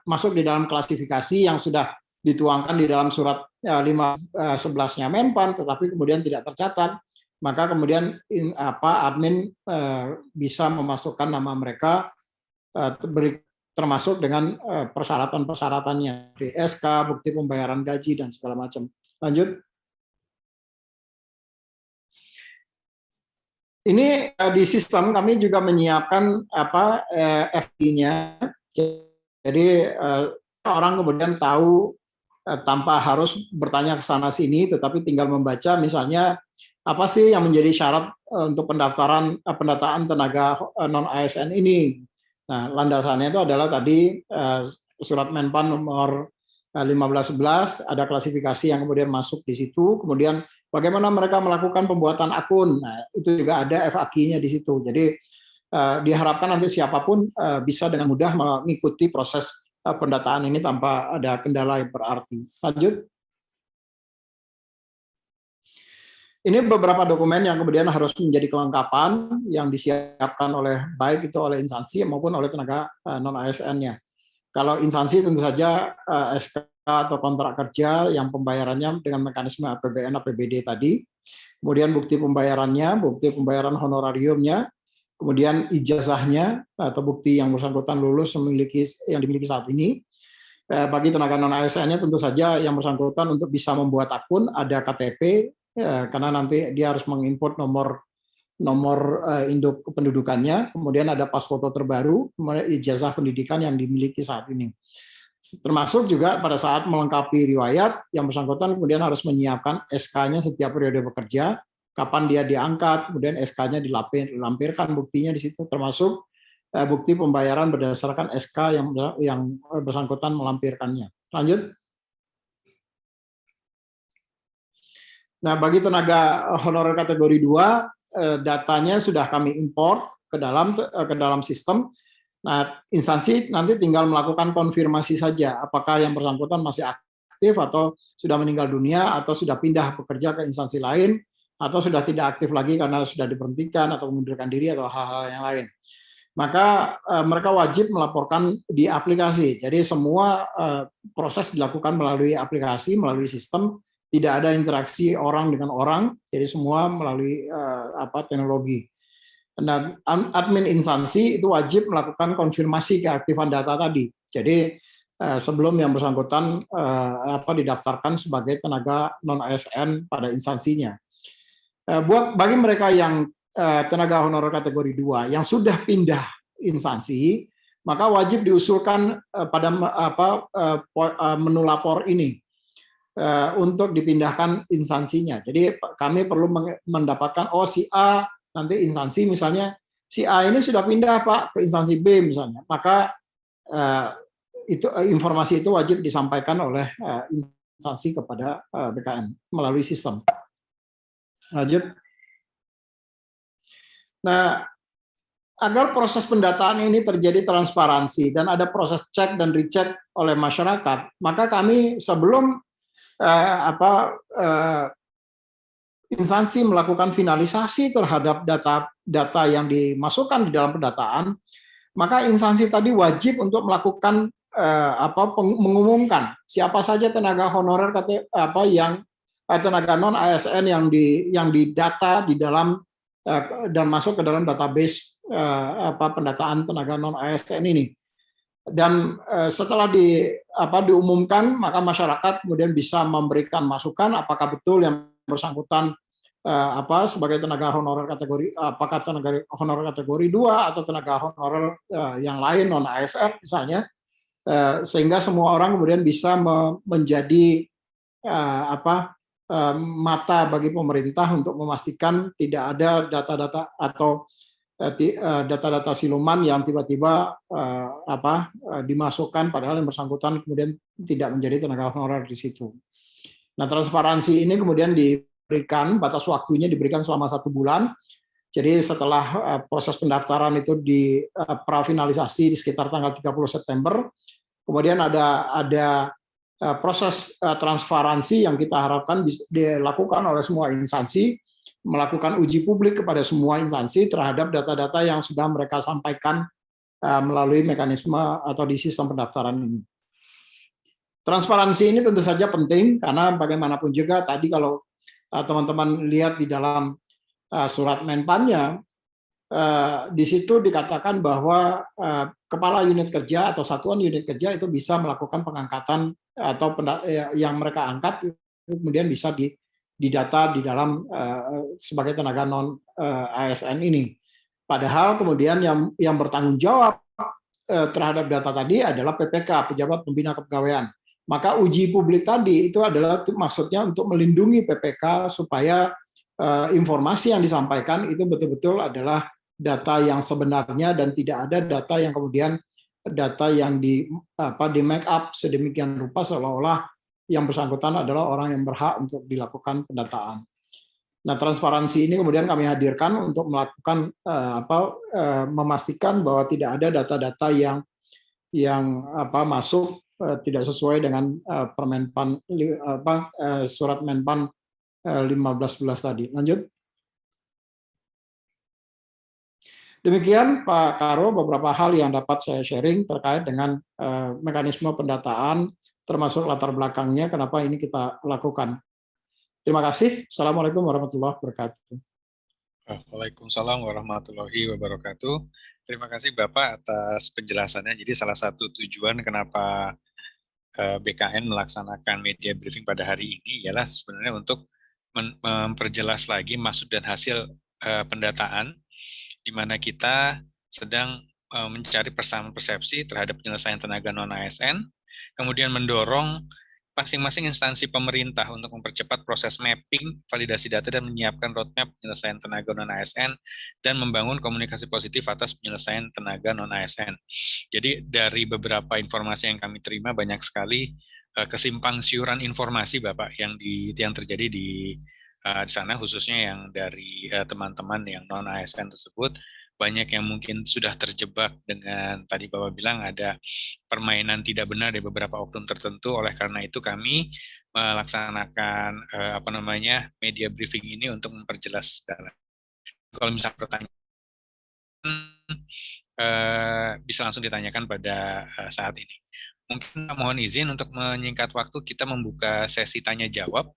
Speaker 2: masuk di dalam klasifikasi yang sudah dituangkan di dalam surat 511-nya Menpan, tetapi kemudian tidak tercatat, maka kemudian admin bisa memasukkan nama mereka termasuk dengan persyaratan-persyaratannya, SK, bukti pembayaran gaji dan segala macam. Lanjut. Ini di sistem kami juga menyiapkan FT-nya, jadi orang kemudian tahu tanpa harus bertanya ke sana sini, tetapi tinggal membaca misalnya apa sih yang menjadi syarat untuk pendataan tenaga non ASN ini. Nah, landasannya itu adalah tadi surat Menpan nomor 1511, ada klasifikasi yang kemudian masuk di situ, kemudian bagaimana mereka melakukan pembuatan akun. Nah, itu juga ada FAQ-nya di situ. Jadi diharapkan nanti siapapun bisa dengan mudah mengikuti proses pendataan ini tanpa ada kendala yang berarti. Lanjut. Ini beberapa dokumen yang kemudian harus menjadi kelengkapan yang disiapkan oleh baik itu oleh instansi maupun oleh tenaga non ASN-nya. Kalau instansi tentu saja SK atau kontrak kerja yang pembayarannya dengan mekanisme APBN, APBD tadi, kemudian bukti pembayarannya, bukti pembayaran honorariumnya, kemudian ijazahnya atau bukti yang bersangkutan lulus yang dimiliki saat ini. Bagi tenaga non ASN-nya tentu saja yang bersangkutan untuk bisa membuat akun ada KTP, karena nanti dia harus mengimport nomor induk kependudukannya, kemudian ada pas foto terbaru, kemudian ijazah pendidikan yang dimiliki saat ini. Termasuk juga pada saat melengkapi riwayat, yang bersangkutan kemudian harus menyiapkan SK-nya setiap periode bekerja, kapan dia diangkat, kemudian SK-nya dilampirkan buktinya di situ, termasuk bukti pembayaran berdasarkan SK yang bersangkutan melampirkannya. Lanjut. Nah, bagi tenaga honorer kategori 2, datanya sudah kami import ke dalam sistem. Nah, instansi nanti tinggal melakukan konfirmasi saja apakah yang bersangkutan masih aktif atau sudah meninggal dunia atau sudah pindah bekerja ke instansi lain atau sudah tidak aktif lagi karena sudah diberhentikan atau mengundurkan diri atau hal-hal yang lain. Maka mereka wajib melaporkan di aplikasi. Jadi semua proses dilakukan melalui aplikasi, melalui sistem, tidak ada interaksi orang dengan orang, jadi semua melalui teknologi. Nah, admin instansi itu wajib melakukan konfirmasi keaktifan data tadi. Jadi sebelum yang bersangkutan didaftarkan sebagai tenaga non ASN pada instansinya. Bagi mereka yang tenaga honorer kategori 2 yang sudah pindah instansi, maka wajib diusulkan pada menu lapor ini untuk dipindahkan instansinya. Jadi kami perlu mendapatkan si A nanti instansi misalnya si A ini sudah pindah Pak ke instansi B misalnya, maka itu informasi itu wajib disampaikan oleh instansi kepada BKN melalui sistem. Lanjut. Nah, agar proses pendataan ini terjadi transparansi dan ada proses cek dan recheck oleh masyarakat, maka kami sebelum instansi melakukan finalisasi terhadap data yang dimasukkan di dalam pendataan, maka instansi tadi wajib untuk melakukan mengumumkan siapa saja tenaga honorer tenaga non ASN yang didata di dalam dan masuk ke dalam database pendataan tenaga non ASN ini. Dan setelah diumumkan, maka masyarakat kemudian bisa memberikan masukan apakah betul yang bersangkutan sebagai tenaga honorer kategori, apakah tenaga honorer kategori 2 atau tenaga honorer yang lain non ASN misalnya, sehingga semua orang kemudian bisa menjadi mata bagi pemerintah untuk memastikan tidak ada data-data atau data-data siluman yang tiba-tiba dimasukkan padahal yang bersangkutan kemudian tidak menjadi tenaga honorer di situ. Nah, transparansi ini kemudian diberikan, batas waktunya diberikan selama 1 bulan. Jadi setelah proses pendaftaran itu prafinalisasi di sekitar tanggal 30 September, kemudian ada proses transparansi yang kita harapkan dilakukan oleh semua instansi, melakukan uji publik kepada semua instansi terhadap data-data yang sudah mereka sampaikan melalui mekanisme atau di sistem pendaftaran ini. Transparansi ini tentu saja penting karena bagaimanapun juga tadi kalau teman-teman lihat di dalam surat Menpannya, di situ dikatakan bahwa kepala unit kerja atau satuan unit kerja itu bisa melakukan pengangkatan atau yang mereka angkat kemudian bisa didata di dalam sebagai tenaga non ASN ini. Padahal kemudian yang bertanggung jawab terhadap data tadi adalah PPK, pejabat pembina kepegawaian. Maka uji publik tadi itu adalah maksudnya untuk melindungi PPK supaya informasi yang disampaikan itu betul-betul adalah data yang sebenarnya dan tidak ada data yang kemudian di make up sedemikian rupa seolah-olah yang bersangkutan adalah orang yang berhak untuk dilakukan pendataan. Nah, transparansi ini kemudian kami hadirkan untuk melakukan memastikan bahwa tidak ada data-data yang masuk tidak sesuai dengan Permenpan surat Menpan 1511 tadi. Lanjut. Demikian Pak Karo, beberapa hal yang dapat saya sharing terkait dengan mekanisme pendataan, termasuk latar belakangnya, kenapa ini kita lakukan. Terima kasih. Assalamualaikum warahmatullahi wabarakatuh.
Speaker 1: Waalaikumsalam warahmatullahi wabarakatuh. Terima kasih Bapak atas penjelasannya. Jadi salah satu tujuan kenapa BKN melaksanakan media briefing pada hari ini ialah sebenarnya untuk memperjelas lagi maksud dan hasil pendataan, di mana kita sedang mencari persamaan persepsi terhadap penyelesaian tenaga non-ASN, kemudian mendorong masing-masing instansi pemerintah untuk mempercepat proses mapping, validasi data, dan menyiapkan roadmap penyelesaian tenaga non-ASN, dan membangun komunikasi positif atas penyelesaian tenaga non-ASN. Jadi dari beberapa informasi yang kami terima, banyak sekali kesimpang siuran informasi Bapak yang terjadi di sana, khususnya yang dari teman-teman yang non-ASN tersebut, banyak yang mungkin sudah terjebak dengan tadi Bapak bilang ada permainan tidak benar di beberapa oknum tertentu. Oleh karena itu kami melaksanakan media briefing ini untuk memperjelas segala. Kalau misalnya pertanyaan bisa langsung ditanyakan pada saat ini. Mungkin mohon izin untuk menyingkat waktu, kita membuka sesi tanya jawab,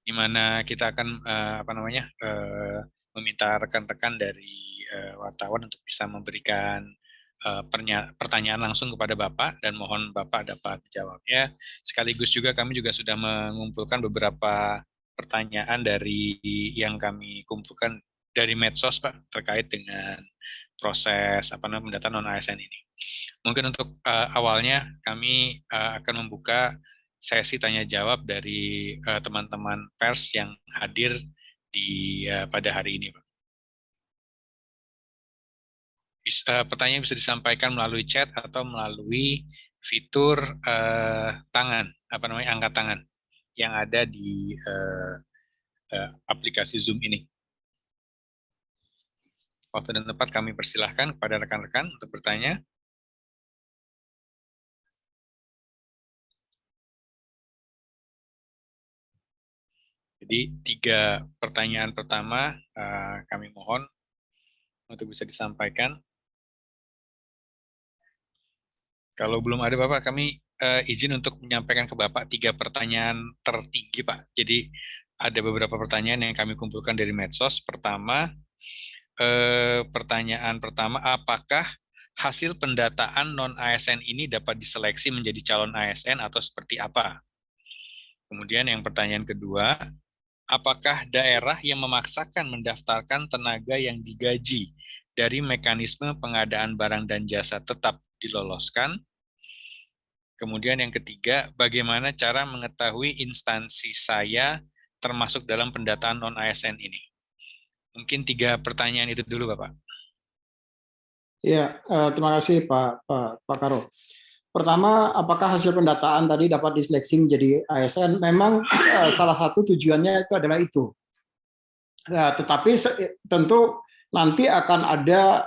Speaker 1: di mana kita akan meminta rekan-rekan dari wartawan untuk bisa memberikan pertanyaan langsung kepada Bapak, dan mohon Bapak dapat menjawabnya. Sekaligus juga kami juga sudah mengumpulkan beberapa pertanyaan dari yang kami kumpulkan dari medsos, Pak, terkait dengan proses pendataan non-ASN ini. Mungkin untuk awalnya kami akan membuka sesi tanya jawab dari teman-teman pers yang hadir pada hari ini, Pak. Pertanyaan bisa disampaikan melalui chat atau melalui fitur angkat tangan yang ada di aplikasi Zoom ini. Waktu dan tempat kami persilahkan kepada rekan-rekan untuk bertanya. Jadi 3 pertanyaan pertama kami mohon untuk bisa disampaikan. Kalau belum ada Bapak, kami izin untuk menyampaikan ke Bapak 3 pertanyaan tertinggi, Pak. Jadi ada beberapa pertanyaan yang kami kumpulkan dari medsos. Pertama, pertanyaan pertama, apakah hasil pendataan non-ASN ini dapat diseleksi menjadi calon ASN atau seperti apa? Kemudian yang pertanyaan kedua, apakah daerah yang memaksakan mendaftarkan tenaga yang digaji dari mekanisme pengadaan barang dan jasa tetap diloloskan? Kemudian yang ketiga, bagaimana cara mengetahui instansi saya termasuk dalam pendataan non-ASN ini? Mungkin 3 pertanyaan itu dulu, Bapak.
Speaker 2: Ya, terima kasih Pak Karo. Pertama, apakah hasil pendataan tadi dapat diseleksi menjadi ASN? Memang salah satu tujuannya itu adalah itu. Tetapi tentu nanti akan ada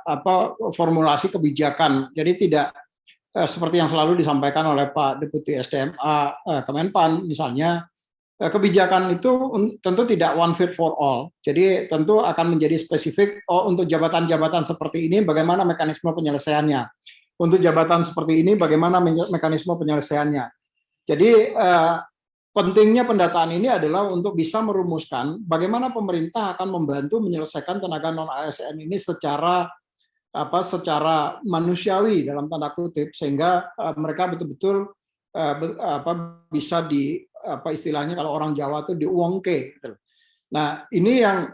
Speaker 2: formulasi kebijakan. Jadi tidak seperti yang selalu disampaikan oleh Pak Deputi SDMA Kemenpan, misalnya kebijakan itu tentu tidak one fit for all. Jadi tentu akan menjadi spesifik untuk jabatan-jabatan seperti ini bagaimana mekanisme penyelesaiannya. Untuk jabatan seperti ini bagaimana mekanisme penyelesaiannya. Jadi pentingnya pendataan ini adalah untuk bisa merumuskan bagaimana pemerintah akan membantu menyelesaikan tenaga non-ASN ini secara manusiawi dalam tanda kutip, sehingga mereka betul-betul bisa istilahnya kalau orang Jawa itu diuangke. Nah, ini yang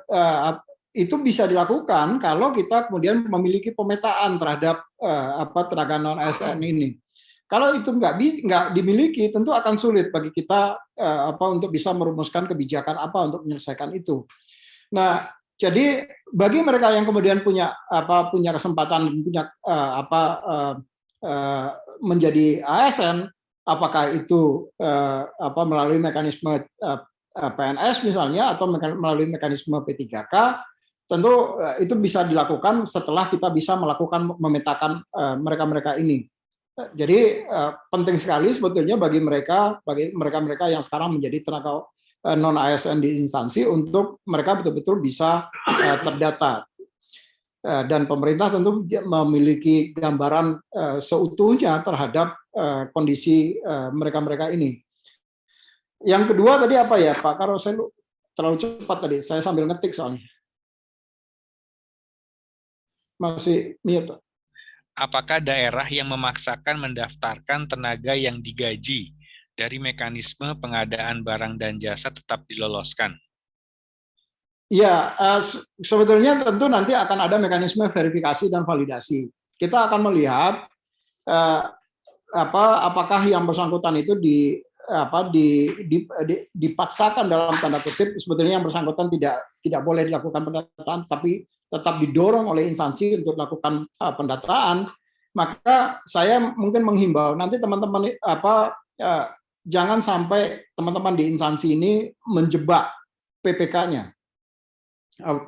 Speaker 2: itu bisa dilakukan kalau kita kemudian memiliki pemetaan terhadap tenaga non ASN ini. Kalau itu nggak dimiliki, tentu akan sulit bagi kita untuk bisa merumuskan kebijakan apa untuk menyelesaikan itu. Nah, jadi bagi mereka yang kemudian punya kesempatan menjadi ASN, apakah itu melalui mekanisme PNS misalnya atau melalui mekanisme P3K, tentu itu bisa dilakukan setelah kita bisa melakukan memetakan mereka-mereka ini. Jadi penting sekali sebetulnya bagi mereka yang sekarang menjadi tenaga non ASN di instansi untuk mereka betul-betul bisa terdata. Dan pemerintah tentu memiliki gambaran seutuhnya terhadap kondisi mereka-mereka ini. Yang kedua tadi apa ya Pak? Kalau saya terlalu cepat tadi, saya sambil ngetik soalnya. Masih mute.
Speaker 1: Apakah daerah yang memaksakan mendaftarkan tenaga yang digaji dari mekanisme pengadaan barang dan jasa tetap diloloskan?
Speaker 2: Ya, sebetulnya tentu nanti akan ada mekanisme verifikasi dan validasi. Kita akan melihat apakah yang bersangkutan itu dipaksakan dalam tanda kutip. Sebetulnya yang bersangkutan tidak boleh dilakukan pendataan, tapi tetap didorong oleh instansi untuk melakukan pendataan. Maka saya mungkin menghimbau nanti teman-teman jangan sampai teman-teman di instansi ini menjebak PPK-nya,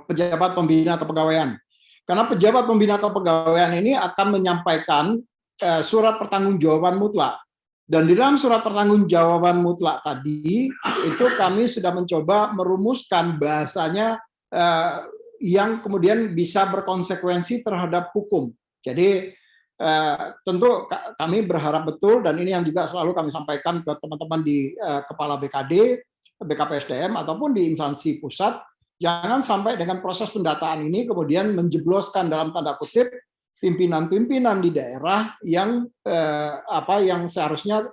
Speaker 2: pejabat pembina kepegawaian. Karena pejabat pembina kepegawaian ini akan menyampaikan surat pertanggungjawaban mutlak. Dan di dalam surat pertanggungjawaban mutlak tadi, itu kami sudah mencoba merumuskan bahasanya yang kemudian bisa berkonsekuensi terhadap hukum. Jadi tentu kami berharap betul, dan ini yang juga selalu kami sampaikan ke teman-teman di kepala BKD, BKPSDM, ataupun di instansi pusat, jangan sampai dengan proses pendataan ini kemudian menjebloskan dalam tanda kutip pimpinan-pimpinan di daerah yang yang seharusnya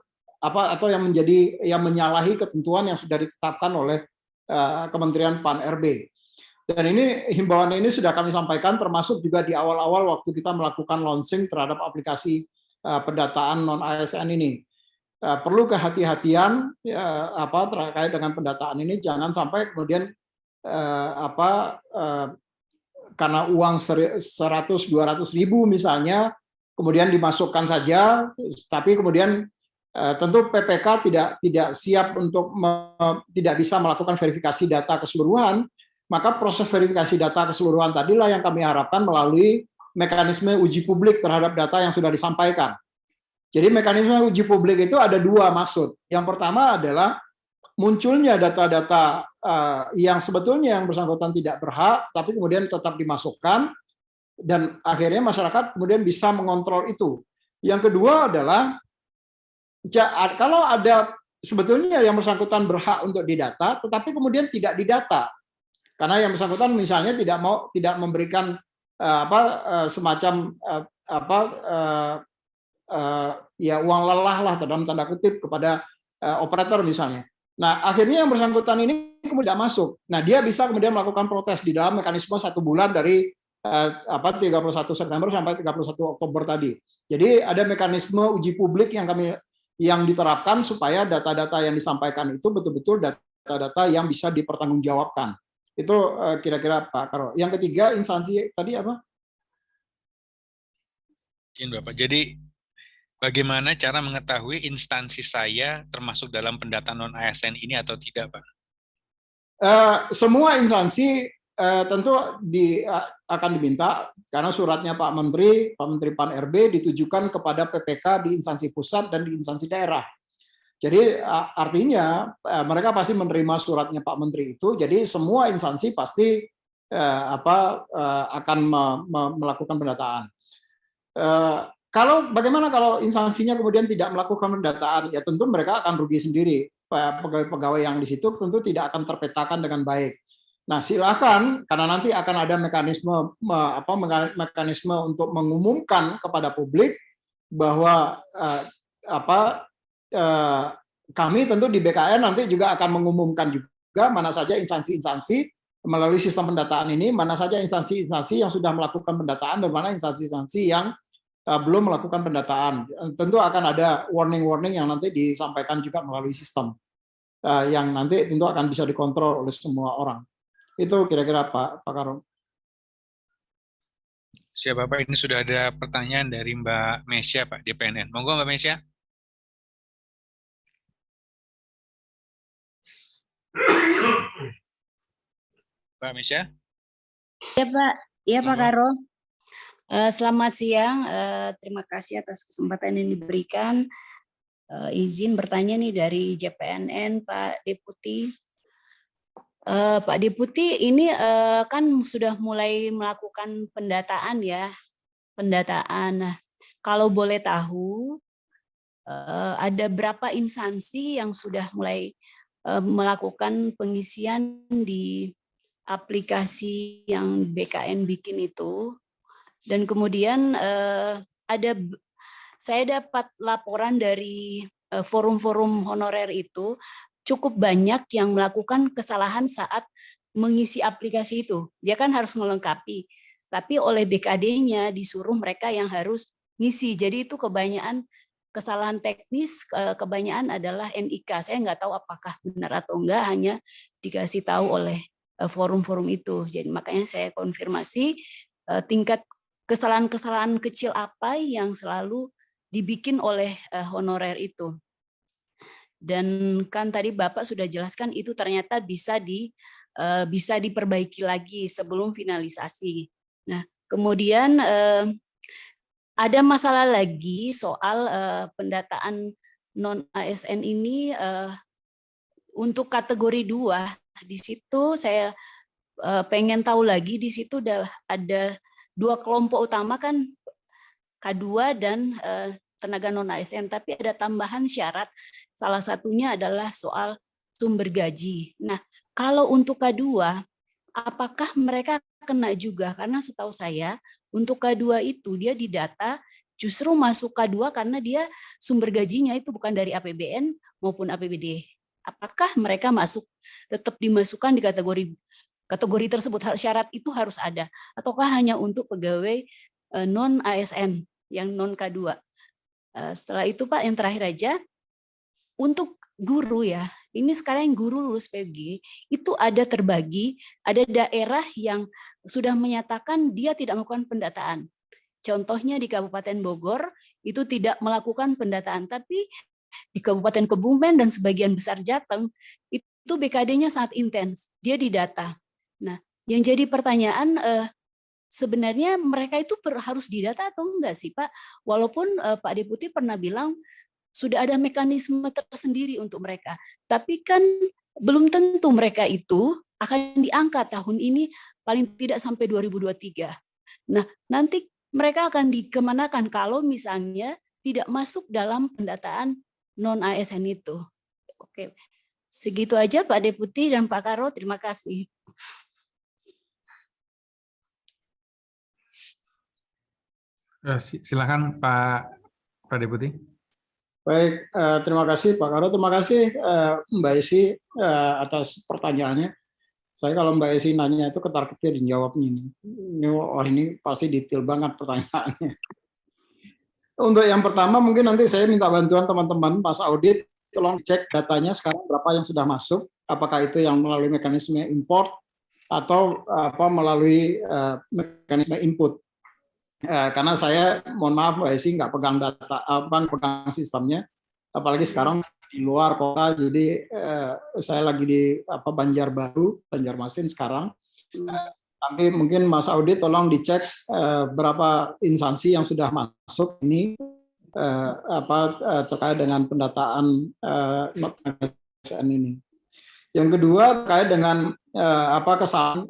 Speaker 2: atau yang menyalahi ketentuan yang sudah ditetapkan oleh Kementerian Pan-RB. Dan ini himbauan ini sudah kami sampaikan, termasuk juga di awal-awal waktu kita melakukan launching terhadap aplikasi pendataan non-ASN ini. Perlu kehati-hatian terkait dengan pendataan ini, jangan sampai kemudian karena uang 100-200 ribu misalnya, kemudian dimasukkan saja, tapi kemudian tentu PPK tidak siap untuk tidak bisa melakukan verifikasi data keseluruhan, maka proses verifikasi data keseluruhan tadilah yang kami harapkan melalui mekanisme uji publik terhadap data yang sudah disampaikan. Jadi mekanisme uji publik itu ada dua maksud. Yang pertama adalah munculnya data-data yang sebetulnya yang bersangkutan tidak berhak, tapi kemudian tetap dimasukkan, dan akhirnya masyarakat kemudian bisa mengontrol itu. Yang kedua adalah, kalau ada sebetulnya yang bersangkutan berhak untuk didata, tetapi kemudian tidak didata, karena yang bersangkutan misalnya tidak memberikan semacam uang lelah lah dalam tanda kutip kepada operator misalnya. Nah, akhirnya yang bersangkutan ini kemudian tidak masuk. Nah, dia bisa kemudian melakukan protes di dalam mekanisme 1 bulan dari 31 September sampai 31 Oktober tadi. Jadi ada mekanisme uji publik yang diterapkan supaya data-data yang disampaikan itu betul-betul data-data yang bisa dipertanggungjawabkan. Itu kira-kira Pak Karo. Yang ketiga, instansi tadi apa?
Speaker 1: Izin Bapak. Jadi bagaimana cara mengetahui instansi saya termasuk dalam pendataan non-ASN ini atau tidak, Pak?
Speaker 2: Semua instansi tentu akan diminta, karena suratnya Pak Menteri Pan-RB ditujukan kepada PPK di instansi pusat dan di instansi daerah. Jadi artinya mereka pasti menerima suratnya Pak Menteri itu, jadi semua instansi pasti akan melakukan pendataan. Bagaimana kalau instansinya kemudian tidak melakukan pendataan? Ya tentu mereka akan rugi sendiri. Pegawai yang di situ tentu tidak akan terpetakan dengan baik. Nah, silakan, karena nanti akan ada mekanisme untuk mengumumkan kepada publik bahwa kami tentu di BKN nanti juga akan mengumumkan juga mana saja instansi-instansi melalui sistem pendataan ini, mana saja instansi-instansi yang sudah melakukan pendataan dan mana instansi-instansi yang belum melakukan pendataan. Tentu akan ada warning-warning yang nanti disampaikan juga melalui sistem yang nanti tentu akan bisa dikontrol oleh semua orang. Itu kira-kira Pak Karo.
Speaker 1: Siap Bapak, ini sudah ada pertanyaan dari Mbak Mesya Pak di PNN. Monggo Mbak Mesya. Mbak Mesya.
Speaker 4: Ya Pak, ya Pak Karo. Selamat siang, terima kasih atas kesempatan yang diberikan. Izin bertanya nih dari JPNN, Pak Deputi. Pak Deputi, ini kan sudah mulai melakukan pendataan ya, pendataan. Nah, kalau boleh tahu, ada berapa instansi yang sudah mulai melakukan pengisian di aplikasi yang BKN bikin itu? Dan kemudian saya dapat laporan dari forum-forum honorer itu cukup banyak yang melakukan kesalahan saat mengisi aplikasi itu. Dia kan harus melengkapi, tapi oleh BKD-nya disuruh mereka yang harus ngisi. Jadi itu kebanyakan kesalahan teknis, kebanyakan adalah NIK. Saya nggak tahu apakah benar atau enggak, hanya dikasih tahu oleh forum-forum itu. Jadi makanya saya konfirmasi tingkat kesalahan-kesalahan kecil apa yang selalu dibikin oleh honorer itu. Dan kan tadi Bapak sudah jelaskan itu ternyata bisa diperbaiki lagi sebelum finalisasi. Nah, Kemudian ada masalah lagi soal pendataan non ASN ini untuk kategori 2. Di situ saya pengen tahu lagi, di situ ada 2 kelompok utama kan, K2 dan tenaga non ASN, tapi ada tambahan syarat, salah satunya adalah soal sumber gaji. Nah, kalau untuk K2, apakah mereka kena juga? Karena setahu saya untuk K2 itu dia didata justru masuk K2 karena dia sumber gajinya itu bukan dari APBN maupun APBD. Apakah mereka tetap dimasukkan di kategori tersebut? Syarat itu harus ada, ataukah hanya untuk pegawai non ASN yang non K2? Setelah itu Pak, yang terakhir aja, untuk guru ya, ini sekarang yang guru lulus PBG itu ada terbagi, ada daerah yang sudah menyatakan dia tidak melakukan pendataan. Contohnya di Kabupaten Bogor itu tidak melakukan pendataan, tapi di Kabupaten Kebumen dan sebagian besar Jateng itu BKD-nya sangat intens, dia didata. Nah, yang jadi pertanyaan, sebenarnya mereka itu harus didata atau enggak sih Pak? Walaupun Pak Deputi pernah bilang sudah ada mekanisme tersendiri untuk mereka, tapi kan belum tentu mereka itu akan diangkat tahun ini, paling tidak sampai 2023. Nah, nanti mereka akan dikemanakan kalau misalnya tidak masuk dalam pendataan non-ASN itu. Oke, segitu aja Pak Deputi dan Pak Karo, terima kasih.
Speaker 5: Silakan Pak Deputi.
Speaker 2: Baik, terima kasih Pak Karo, terima kasih Mbak Esi atas pertanyaannya. Saya kalau Mbak Esi nanya itu ketar-ketir dijawabnya ini. Ini pasti detail banget pertanyaannya. Untuk yang pertama mungkin nanti saya minta bantuan teman-teman Mas Audit, tolong cek datanya sekarang berapa yang sudah masuk, apakah itu yang melalui mekanisme import atau melalui mekanisme input. Karena saya mohon maaf Mbak Esi nggak pegang data, pegang sistemnya, apalagi sekarang di luar kota, jadi saya lagi di Banjarmasin sekarang. Nanti mungkin Mas Audit tolong dicek berapa instansi yang sudah masuk ini terkait dengan pendataan ASN ini. Yang kedua terkait dengan kesalahan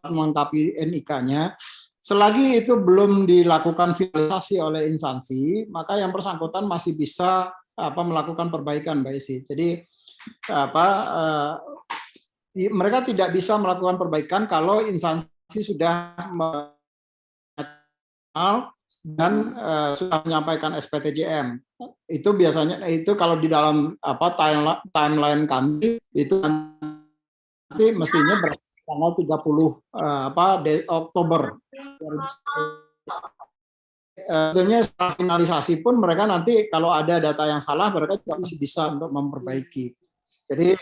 Speaker 2: melengkapi NIK-nya. Selagi itu belum dilakukan finalisasi oleh instansi, maka yang bersangkutan masih bisa melakukan perbaikan, Mbak Esi. Jadi mereka tidak bisa melakukan perbaikan kalau instansi sudah dan sudah menyampaikan SPTJM. Itu biasanya kalau di dalam timeline kami itu nanti mestinya tanggal 30 Oktober. Tentunya setelah finalisasi pun mereka nanti kalau ada data yang salah mereka juga masih bisa untuk memperbaiki. Jadi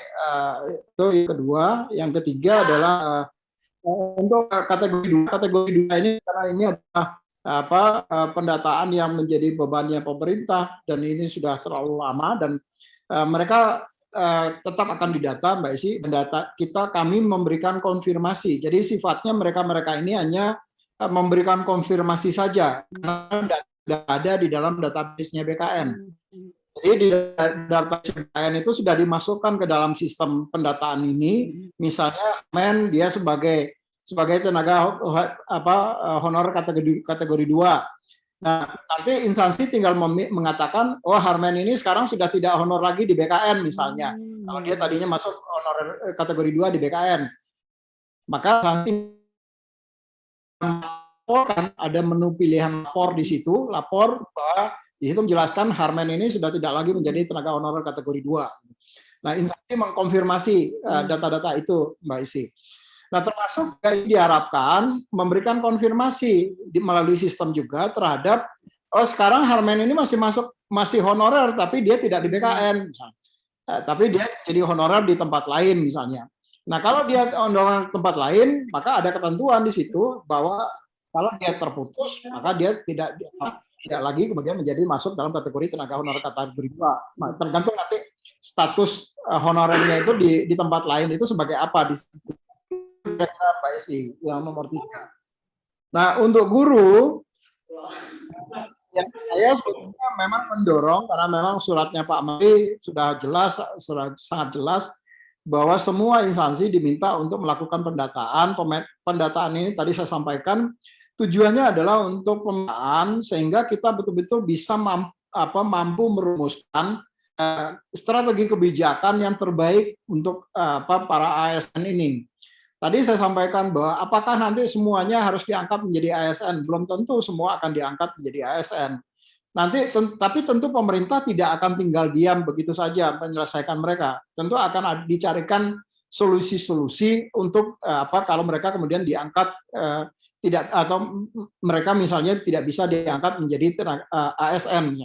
Speaker 2: itu yang kedua. Yang ketiga adalah untuk kategori 2 ini, karena ini adalah pendataan yang menjadi bebannya pemerintah dan ini sudah terlalu lama dan mereka tetap akan didata, Mbak Esi. Kami memberikan konfirmasi. Jadi sifatnya mereka ini hanya memberikan konfirmasi saja karena tidak ada di dalam database-nya BKN. Jadi di database BKN itu sudah dimasukkan ke dalam sistem pendataan ini. Misalnya dia sebagai tenaga honor kategori 2. Nah, nanti instansi tinggal mengatakan, oh Harmen ini sekarang sudah tidak honor lagi di BKN misalnya. Kalau dia tadinya masuk honor kategori 2 di BKN. Maka nanti kan ada menu pilihan lapor di situ, lapor bahwa di situ menjelaskan Harmen ini sudah tidak lagi menjadi tenaga honor kategori 2. Nah, instansi mengkonfirmasi data-data itu, Mbak Isi. Nah, termasuk diharapkan memberikan konfirmasi melalui sistem juga terhadap sekarang Harmen ini masih honorer tapi dia tidak di BKN misalnya. Tapi dia jadi honorer di tempat lain misalnya. Nah, kalau dia honorer tempat lain, maka ada ketentuan di situ bahwa kalau dia terputus, maka dia tidak lagi kemudian menjadi masuk dalam kategori tenaga honorer kategori 2. Nah, tergantung nanti status honorernya itu di tempat lain itu sebagai apa di situ. Mbak Esi, yang nomor 3. Nah, untuk guru, yang saya sebetulnya memang mendorong, karena memang suratnya Pak Menteri sudah jelas, sangat jelas, bahwa semua instansi diminta untuk melakukan pendataan. Pendataan ini tadi saya sampaikan, tujuannya adalah untuk pemetaan, sehingga kita betul-betul bisa mampu merumuskan strategi kebijakan yang terbaik untuk para ASN ini. Tadi saya sampaikan bahwa apakah nanti semuanya harus diangkat menjadi ASN? Belum tentu semua akan diangkat menjadi ASN. Nanti, tapi tentu pemerintah tidak akan tinggal diam begitu saja menyelesaikan mereka. Tentu akan dicarikan solusi-solusi untuk kalau mereka kemudian diangkat tidak, atau mereka misalnya tidak bisa diangkat menjadi ASN.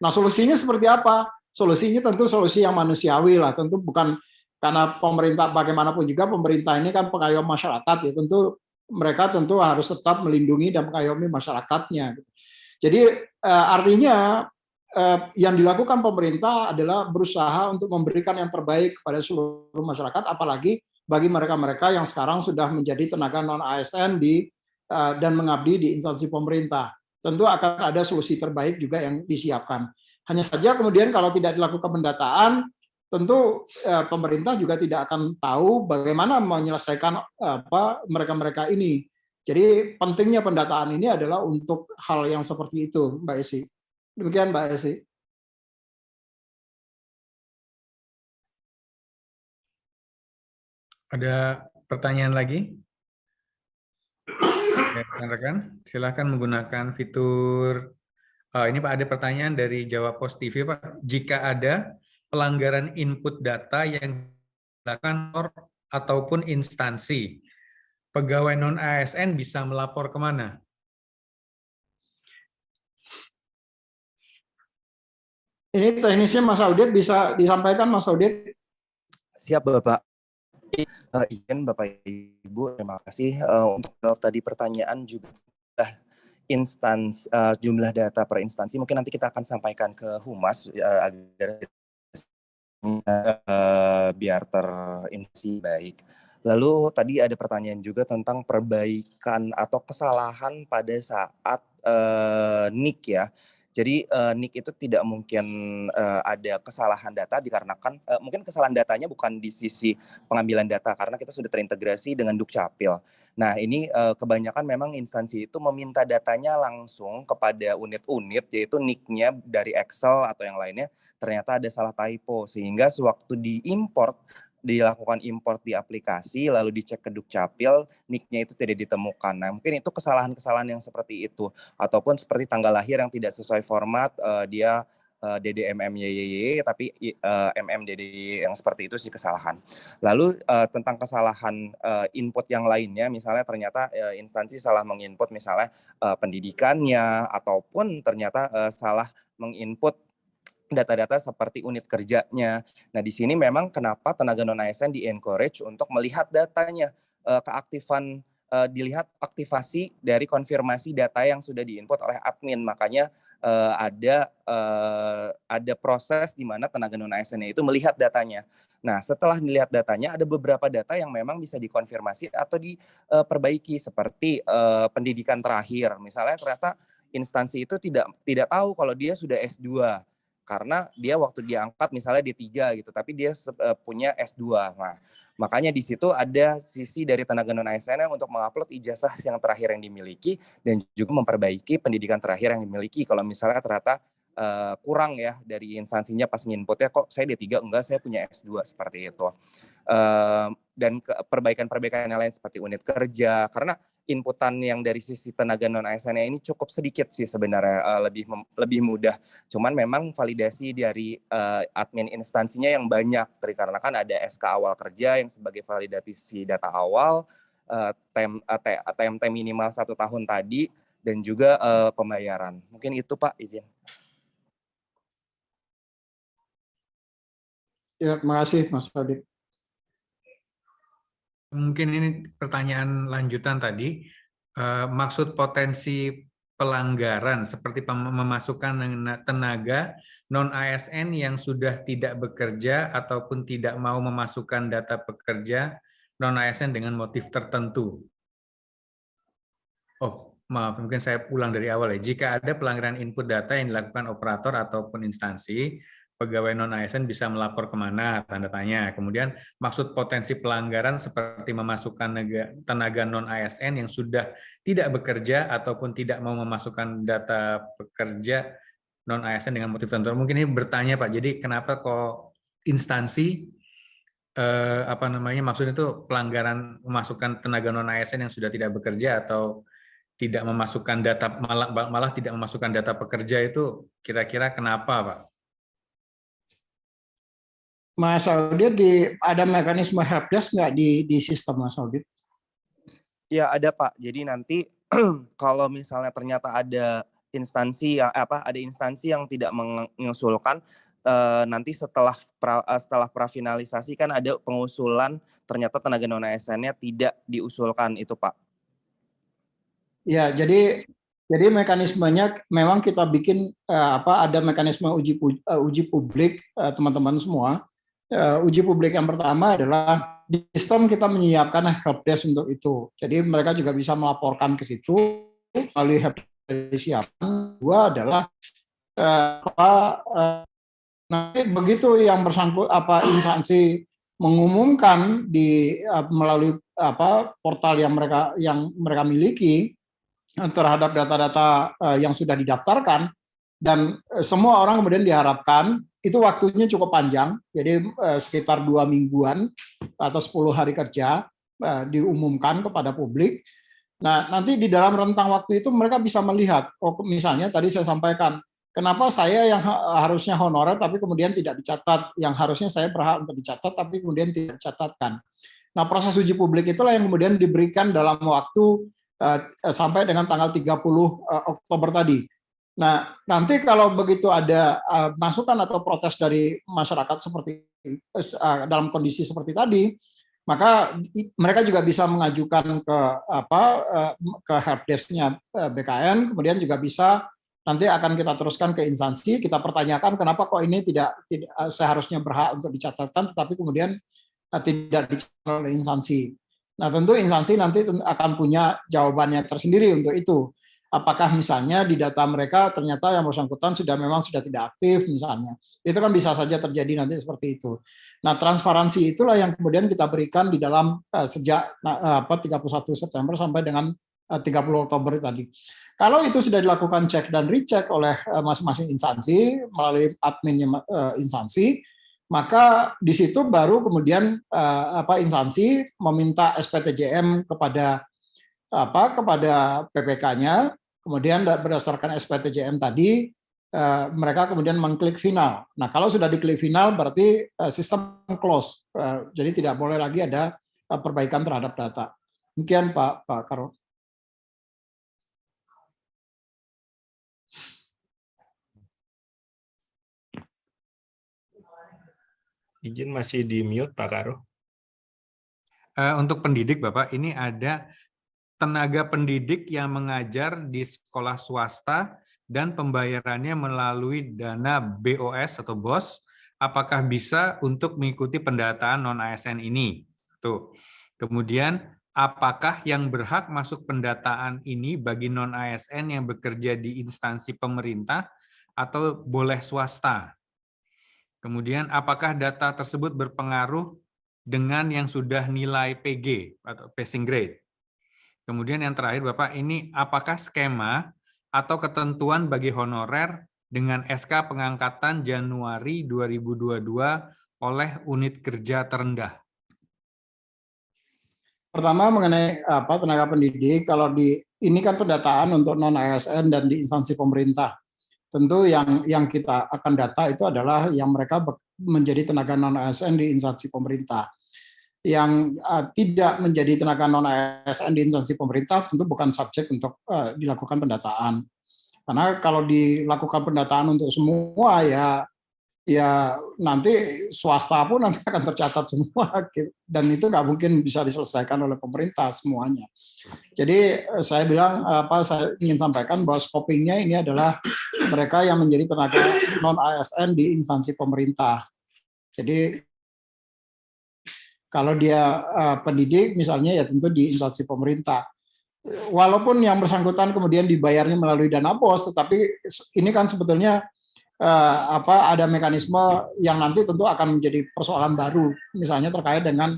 Speaker 2: Nah, solusinya seperti apa? Solusinya tentu solusi yang manusiawi lah, tentu bukan karena pemerintah, bagaimanapun juga pemerintah ini kan pengayom masyarakat, ya tentu mereka tentu harus tetap melindungi dan mengayomi masyarakatnya. Jadi artinya yang dilakukan pemerintah adalah berusaha untuk memberikan yang terbaik kepada seluruh masyarakat, apalagi bagi mereka-mereka yang sekarang sudah menjadi tenaga non ASN dan mengabdi di instansi pemerintah. Tentu akan ada solusi terbaik juga yang disiapkan. Hanya saja kemudian kalau tidak dilakukan pendataan, tentu pemerintah juga tidak akan tahu bagaimana menyelesaikan mereka-mereka ini. Jadi pentingnya pendataan ini adalah untuk hal yang seperti itu, Mbak Esi. Demikian, Mbak Esi.
Speaker 5: Ada pertanyaan lagi? Rekan-rekan, silakan menggunakan fitur. Ini Pak, ada pertanyaan dari Jawa Pos TV, Pak. Jika ada pelanggaran input data yang dilakukan ataupun instansi, pegawai non-ASN bisa melapor kemana?
Speaker 2: Ini teknisnya Mas Audit, bisa disampaikan Mas Audit?
Speaker 3: Siap Bapak. Izin Bapak Ibu, terima kasih untuk jawab tadi pertanyaan juga. Jumlah data per instansi mungkin nanti kita akan sampaikan ke Humas agar biar terinformasi baik. Lalu tadi ada pertanyaan juga tentang perbaikan atau kesalahan pada saat NIK ya. Jadi NIK itu tidak mungkin ada kesalahan data dikarenakan mungkin kesalahan datanya bukan di sisi pengambilan data karena kita sudah terintegrasi dengan Dukcapil. Nah ini kebanyakan memang instansi itu meminta datanya langsung kepada unit-unit, yaitu NIK-nya dari Excel atau yang lainnya ternyata ada salah typo sehingga sewaktu dilakukan import di aplikasi lalu dicek ke Dukcapil, NIK-nya itu tidak ditemukan. Nah, mungkin itu kesalahan-kesalahan yang seperti itu ataupun seperti tanggal lahir yang tidak sesuai format, dia DDMMYYY tapi MMDDY yang seperti itu sih kesalahan. Lalu tentang kesalahan input yang lainnya, misalnya ternyata instansi salah menginput misalnya pendidikannya ataupun ternyata salah menginput data-data seperti unit kerjanya. Nah, di sini memang kenapa tenaga non-ASN di-encourage untuk melihat datanya, keaktifan, dilihat aktivasi dari konfirmasi data yang sudah diinput oleh admin. Makanya ada proses di mana tenaga non-ASN itu melihat datanya. Nah, setelah melihat datanya, ada beberapa data yang memang bisa dikonfirmasi atau diperbaiki, seperti pendidikan terakhir. Misalnya ternyata instansi itu tidak tahu kalau dia sudah S2. Karena dia waktu diangkat misalnya D3 gitu, tapi dia punya S2. Nah, makanya di situ ada sisi dari tenaga non-ASN untuk mengupload ijazah yang terakhir yang dimiliki dan juga memperbaiki pendidikan terakhir yang dimiliki. Kalau misalnya ternyata kurang ya dari instansinya pas nginputnya, kok saya D3 enggak, saya punya S2 seperti itu. Dan perbaikan-perbaikan yang lain seperti unit kerja, karena inputan yang dari sisi tenaga non-ASN ini cukup sedikit sih sebenarnya, lebih mudah. Cuman memang validasi dari admin instansinya yang banyak, karena kan ada SK awal kerja yang sebagai validasi data awal, TMT minimal 1 tahun tadi, dan juga pembayaran. Mungkin itu Pak, izin.
Speaker 2: Ya, terima kasih Mas Audit.
Speaker 5: Mungkin ini pertanyaan lanjutan tadi. Maksud potensi pelanggaran seperti memasukkan tenaga non-ASN yang sudah tidak bekerja ataupun tidak mau memasukkan data pekerja non-ASN dengan motif tertentu. Oh, maaf, mungkin saya ulang dari awal ya. Jika ada pelanggaran input data yang dilakukan operator ataupun instansi, pegawai non-ASN bisa melapor kemana, tanda tanya. Kemudian maksud potensi pelanggaran seperti memasukkan tenaga non-ASN yang sudah tidak bekerja ataupun tidak mau memasukkan data pekerja non-ASN dengan motif tertentu. Mungkin ini bertanya Pak, jadi kenapa kok instansi maksudnya itu pelanggaran memasukkan tenaga non-ASN yang sudah tidak bekerja atau tidak memasukkan data malah tidak memasukkan data pekerja itu kira-kira kenapa, Pak?
Speaker 2: Mas Audit, ada mekanisme helpdesk nggak di sistem Mas Audit?
Speaker 3: Ya ada Pak. Jadi nanti kalau misalnya ternyata ada instansi yang tidak mengusulkan, nanti setelah prafinalisasi kan ada pengusulan ternyata tenaga non ASN-nya tidak diusulkan itu Pak.
Speaker 2: Ya, jadi mekanismenya memang kita bikin ada mekanisme uji publik teman-teman semua. Uji publik yang pertama adalah di sistem kita menyiapkan helpdesk untuk itu. Jadi mereka juga bisa melaporkan ke situ melalui helpdesk disiapkan. Dua adalah nanti begitu yang bersangkut instansi mengumumkan melalui portal yang mereka miliki terhadap data-data yang sudah didaftarkan, dan semua orang kemudian diharapkan itu waktunya cukup panjang, jadi sekitar 2 mingguan atau 10 hari kerja diumumkan kepada publik. Nah, nanti di dalam rentang waktu itu mereka bisa melihat, misalnya tadi saya sampaikan, kenapa saya yang harusnya honorer tapi kemudian tidak dicatat, yang harusnya saya berhak untuk dicatat tapi kemudian tidak dicatatkan. Nah, proses uji publik itulah yang kemudian diberikan dalam waktu sampai dengan tanggal 30 Oktober tadi. Nah, nanti kalau begitu ada masukan atau protes dari masyarakat seperti dalam kondisi seperti tadi, maka mereka juga bisa mengajukan ke helpdesk-nya BKN, kemudian juga bisa nanti akan kita teruskan ke instansi, kita pertanyakan kenapa kok ini tidak seharusnya berhak untuk dicatatkan, tetapi kemudian tidak dicatat oleh instansi. Nah, tentu instansi nanti akan punya jawabannya tersendiri untuk itu. Apakah misalnya di data mereka ternyata yang bersangkutan sudah tidak aktif misalnya. Itu kan bisa saja terjadi nanti seperti itu. Nah, transparansi itulah yang kemudian kita berikan di dalam sejak 31 September sampai dengan 30 Oktober tadi. Kalau itu sudah dilakukan cek dan recheck oleh masing-masing instansi melalui adminnya instansi, maka di situ baru kemudian instansi meminta SPTJM kepada PPK-nya, kemudian berdasarkan SPTJM tadi mereka kemudian mengklik final. Nah, kalau sudah diklik final berarti sistem close, jadi tidak boleh lagi ada perbaikan terhadap data. Demikian Pak Karo.
Speaker 6: Izin masih di mute Pak Karo.
Speaker 5: Untuk pendidik Bapak, ini ada tenaga pendidik yang mengajar di sekolah swasta dan pembayarannya melalui dana BOS atau BOS, apakah bisa untuk mengikuti pendataan non-ASN ini? Tuh. Kemudian, apakah yang berhak masuk pendataan ini bagi non-ASN yang bekerja di instansi pemerintah atau boleh swasta? Kemudian, apakah data tersebut berpengaruh dengan yang sudah nilai PG atau passing grade? Kemudian yang terakhir, Bapak, ini apakah skema atau ketentuan bagi honorer dengan SK pengangkatan Januari 2022 oleh unit kerja terendah?
Speaker 2: Pertama mengenai tenaga pendidik, kalau ini kan pendataan untuk non-ASN dan di instansi pemerintah. Tentu yang kita akan data itu adalah yang mereka menjadi tenaga non-ASN di instansi pemerintah. Yang tidak menjadi tenaga non-ASN di instansi pemerintah tentu bukan subjek untuk dilakukan pendataan. Karena kalau dilakukan pendataan untuk semua ya nanti swasta pun nanti akan tercatat semua, dan itu nggak mungkin bisa diselesaikan oleh pemerintah semuanya. Jadi saya bilang saya ingin sampaikan bahwa scopingnya ini adalah mereka yang menjadi tenaga non-ASN di instansi pemerintah. Jadi kalau dia pendidik misalnya ya tentu di instansi pemerintah. walaupun yang bersangkutan kemudian dibayarnya melalui dana BOS, tetapi ini kan sebetulnya ada mekanisme yang nanti tentu akan menjadi persoalan baru, misalnya terkait dengan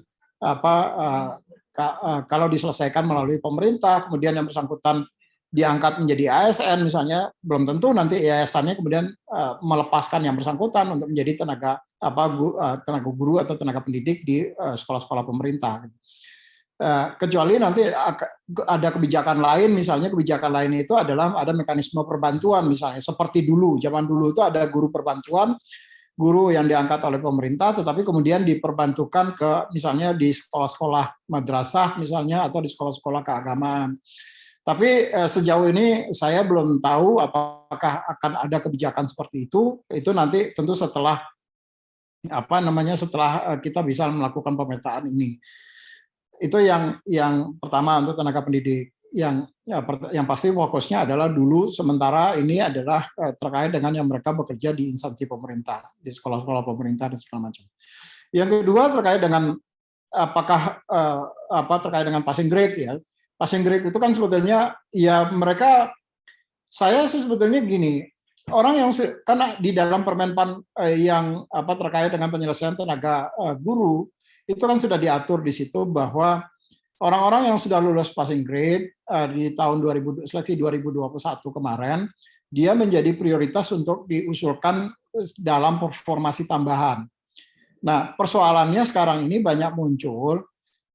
Speaker 2: kalau diselesaikan melalui pemerintah, kemudian yang bersangkutan diangkat menjadi ASN misalnya, belum tentu nanti yayasannya kemudian melepaskan yang bersangkutan untuk menjadi tenaga guru atau tenaga pendidik di sekolah-sekolah pemerintah. Kecuali nanti ada kebijakan lain, misalnya kebijakan lain itu adalah ada mekanisme perbantuan, misalnya seperti dulu, zaman dulu itu ada guru perbantuan, guru yang diangkat oleh pemerintah, tetapi kemudian diperbantukan ke misalnya di sekolah-sekolah madrasah misalnya atau di sekolah-sekolah keagamaan. Tapi sejauh ini saya belum tahu apakah akan ada kebijakan seperti itu nanti tentu setelah setelah kita bisa melakukan pemetaan ini. Itu yang pertama untuk tenaga pendidik. Yang pasti fokusnya adalah dulu sementara ini adalah terkait dengan yang mereka bekerja di instansi pemerintah, di sekolah-sekolah pemerintah dan segala macam. Yang kedua terkait dengan terkait dengan passing grade ya. Passing grade itu kan sebetulnya ya mereka, saya sebetulnya gini, orang yang karena di dalam Permenpan yang terkait dengan penyelesaian tenaga guru itu kan sudah diatur di situ bahwa orang-orang yang sudah lulus passing grade di tahun seleksi 2021 kemarin, dia menjadi prioritas untuk diusulkan dalam formasi tambahan. Nah, persoalannya sekarang ini banyak muncul,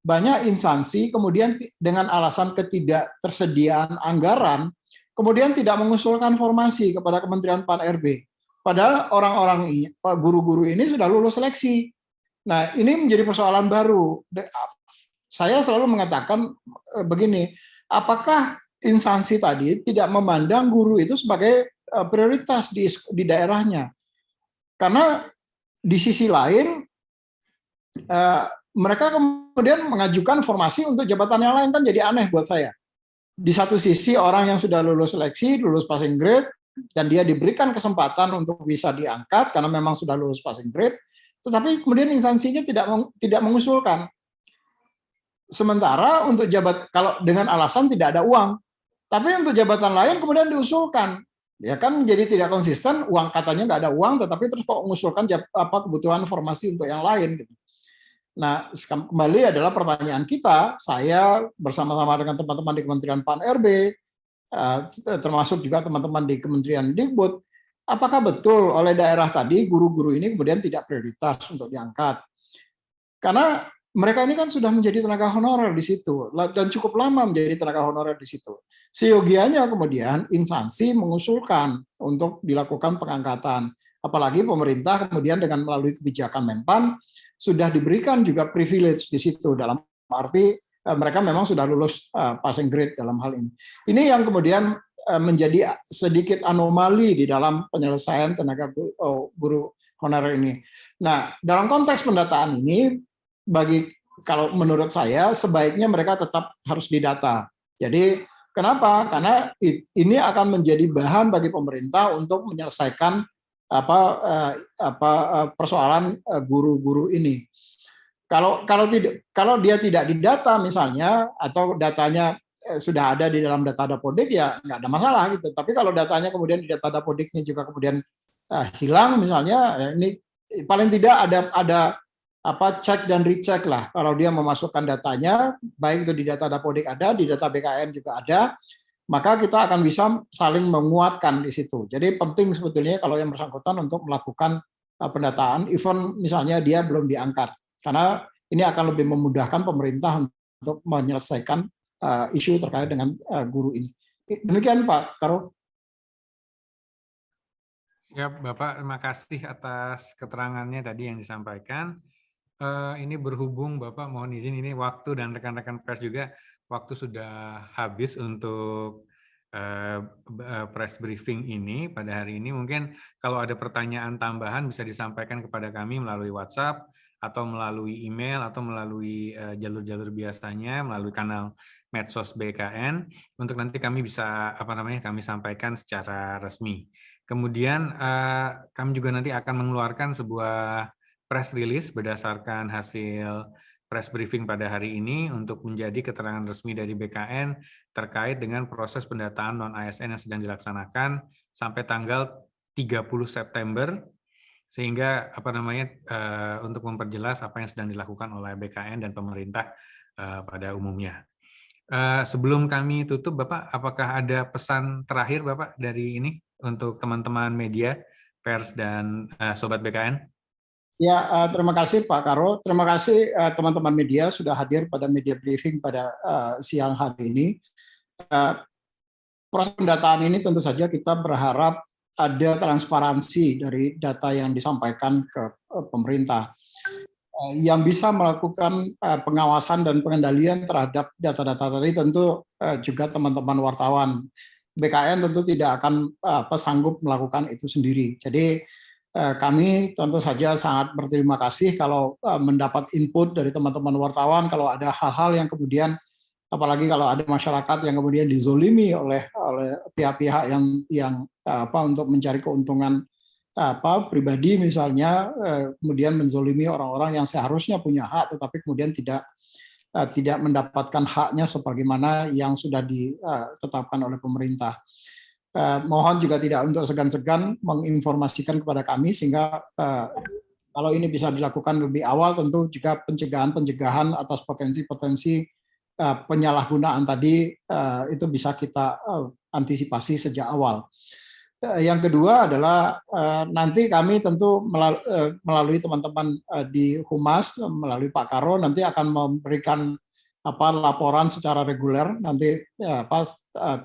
Speaker 2: banyak instansi kemudian dengan alasan ketidaktersediaan anggaran, kemudian tidak mengusulkan formasi kepada Kementerian Pan-RB. Padahal orang-orang ini, guru-guru ini sudah lulus seleksi. Nah, ini menjadi persoalan baru. Saya selalu mengatakan begini, apakah instansi tadi tidak memandang guru itu sebagai prioritas di daerahnya? Karena di sisi lain, mereka kemudian mengajukan formasi untuk jabatan yang lain, kan jadi aneh buat saya. Di satu sisi orang yang sudah lulus seleksi, lulus passing grade, dan dia diberikan kesempatan untuk bisa diangkat karena memang sudah lulus passing grade, tetapi kemudian instansinya tidak mengusulkan. Sementara untuk kalau dengan alasan tidak ada uang, tapi untuk jabatan lain kemudian diusulkan, ya kan jadi tidak konsisten. Uang katanya nggak ada uang, tetapi terus kok mengusulkan kebutuhan formasi untuk yang lain gitu. Nah, kembali adalah pertanyaan kita, saya bersama-sama dengan teman-teman di Kementerian Pan-RB, termasuk juga teman-teman di Kementerian Dikbud, apakah betul oleh daerah tadi guru-guru ini kemudian tidak prioritas untuk diangkat? Karena mereka ini kan sudah menjadi tenaga honorer di situ dan cukup lama menjadi tenaga honorer di situ. Seyogianya kemudian instansi mengusulkan untuk dilakukan pengangkatan. Apalagi pemerintah kemudian dengan melalui kebijakan Menpan sudah diberikan juga privilege di situ, dalam arti mereka memang sudah lulus passing grade dalam hal ini. Ini yang kemudian menjadi sedikit anomali di dalam penyelesaian tenaga guru honorer ini. Nah, dalam konteks pendataan ini, kalau menurut saya sebaiknya mereka tetap harus didata. Jadi kenapa? Karena ini akan menjadi bahan bagi pemerintah untuk menyelesaikan persoalan guru-guru ini. Kalau dia tidak didata misalnya, atau datanya sudah ada di dalam data Dapodik, ya nggak ada masalah gitu. Tapi kalau datanya kemudian di data Dapodiknya juga kemudian hilang misalnya, ini paling tidak ada cek dan recheck lah. Kalau dia memasukkan datanya, baik itu di data Dapodik ada, di data BKN juga ada, maka kita akan bisa saling menguatkan di situ. Jadi penting sebetulnya kalau yang bersangkutan untuk melakukan pendataan, even misalnya dia belum diangkat, karena ini akan lebih memudahkan pemerintah untuk menyelesaikan isu terkait dengan guru ini. Demikian Pak Karo.
Speaker 5: Ya Bapak, terima kasih atas keterangannya tadi yang disampaikan. Ini berhubung Bapak, mohon izin ini waktu dan rekan-rekan pers juga, waktu sudah habis untuk press briefing ini pada hari ini. Mungkin kalau ada pertanyaan tambahan bisa disampaikan kepada kami melalui WhatsApp atau melalui email atau melalui jalur-jalur biasanya, melalui kanal medsos BKN, untuk nanti kami bisa kami sampaikan secara resmi. Kemudian kami juga nanti akan mengeluarkan sebuah press release berdasarkan hasil press briefing pada hari ini untuk menjadi keterangan resmi dari BKN terkait dengan proses pendataan non-ASN yang sedang dilaksanakan sampai tanggal 30 September, sehingga untuk memperjelas apa yang sedang dilakukan oleh BKN dan pemerintah pada umumnya. Sebelum kami tutup, Bapak, apakah ada pesan terakhir Bapak dari ini untuk teman-teman media, pers dan Sobat BKN?
Speaker 2: Ya, terima kasih Pak Karo. Terima kasih teman-teman media sudah hadir pada media briefing pada siang hari ini. Proses pendataan ini tentu saja kita berharap ada transparansi dari data yang disampaikan ke pemerintah. Yang bisa melakukan pengawasan dan pengendalian terhadap data-data tadi tentu juga teman-teman wartawan. BKN tentu tidak akan sanggup melakukan itu sendiri. Jadi kami tentu saja sangat berterima kasih kalau mendapat input dari teman-teman wartawan, kalau ada hal-hal yang kemudian, apalagi kalau ada masyarakat yang kemudian dizolimi oleh pihak-pihak yang untuk mencari keuntungan pribadi misalnya, kemudian menzolimi orang-orang yang seharusnya punya hak, tetapi kemudian tidak mendapatkan haknya sebagaimana yang sudah ditetapkan oleh pemerintah. Mohon juga tidak untuk segan-segan menginformasikan kepada kami, sehingga kalau ini bisa dilakukan lebih awal, tentu juga pencegahan atas potensi-potensi penyalahgunaan tadi itu bisa kita antisipasi sejak awal. Yang kedua adalah nanti kami tentu melalui teman-teman di Humas, melalui Pak Karo, nanti akan memberikan laporan secara reguler. Nanti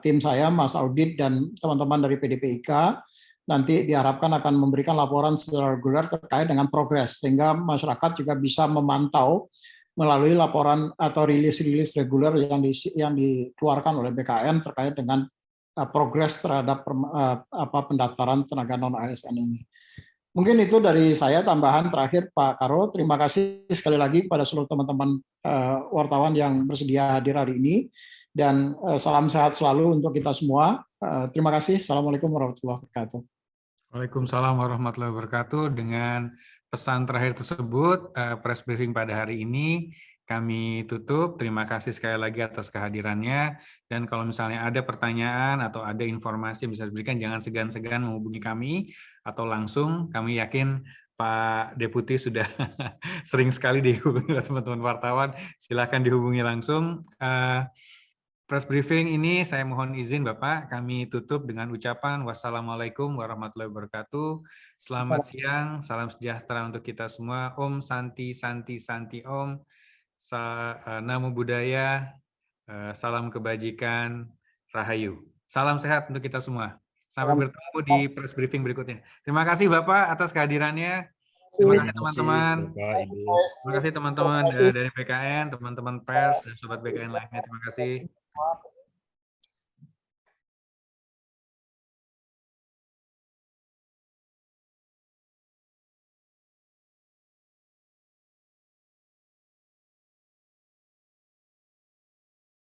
Speaker 2: tim saya, Mas Audit dan teman-teman dari PDPIK nanti diharapkan akan memberikan laporan secara reguler terkait dengan progres, sehingga masyarakat juga bisa memantau melalui laporan atau rilis-rilis reguler yang dikeluarkan oleh BKN terkait dengan progres terhadap pendaftaran tenaga non-ASN ini. Mungkin itu dari saya. Tambahan terakhir Pak Karo, terima kasih sekali lagi pada seluruh teman-teman wartawan yang bersedia hadir hari ini, dan salam sehat selalu untuk kita semua. Terima kasih. Assalamualaikum warahmatullahi wabarakatuh.
Speaker 5: Waalaikumsalam warahmatullahi wabarakatuh. Dengan pesan terakhir tersebut, press briefing pada hari ini kami tutup. Terima kasih sekali lagi atas kehadirannya. Dan kalau misalnya ada pertanyaan atau ada informasi yang bisa diberikan, jangan segan-segan menghubungi kami atau langsung. Kami yakin Pak Deputi sudah sering sekali dihubungi oleh teman-teman wartawan. Silakan dihubungi langsung. Press briefing ini saya mohon izin Bapak, kami tutup dengan ucapan wassalamualaikum warahmatullahi wabarakatuh. Selamat siang, salam sejahtera untuk kita semua. Om Santi Santi Santi Om. Namo Buddhaya, salam kebajikan, Rahayu. Salam sehat untuk kita semua. Sampai bertemu di press briefing berikutnya. Terima kasih Bapak atas kehadirannya. Terima kasih teman-teman. Terima kasih teman-teman dari PKN, teman-teman pers, dan sobat BKN lainnya. Terima kasih.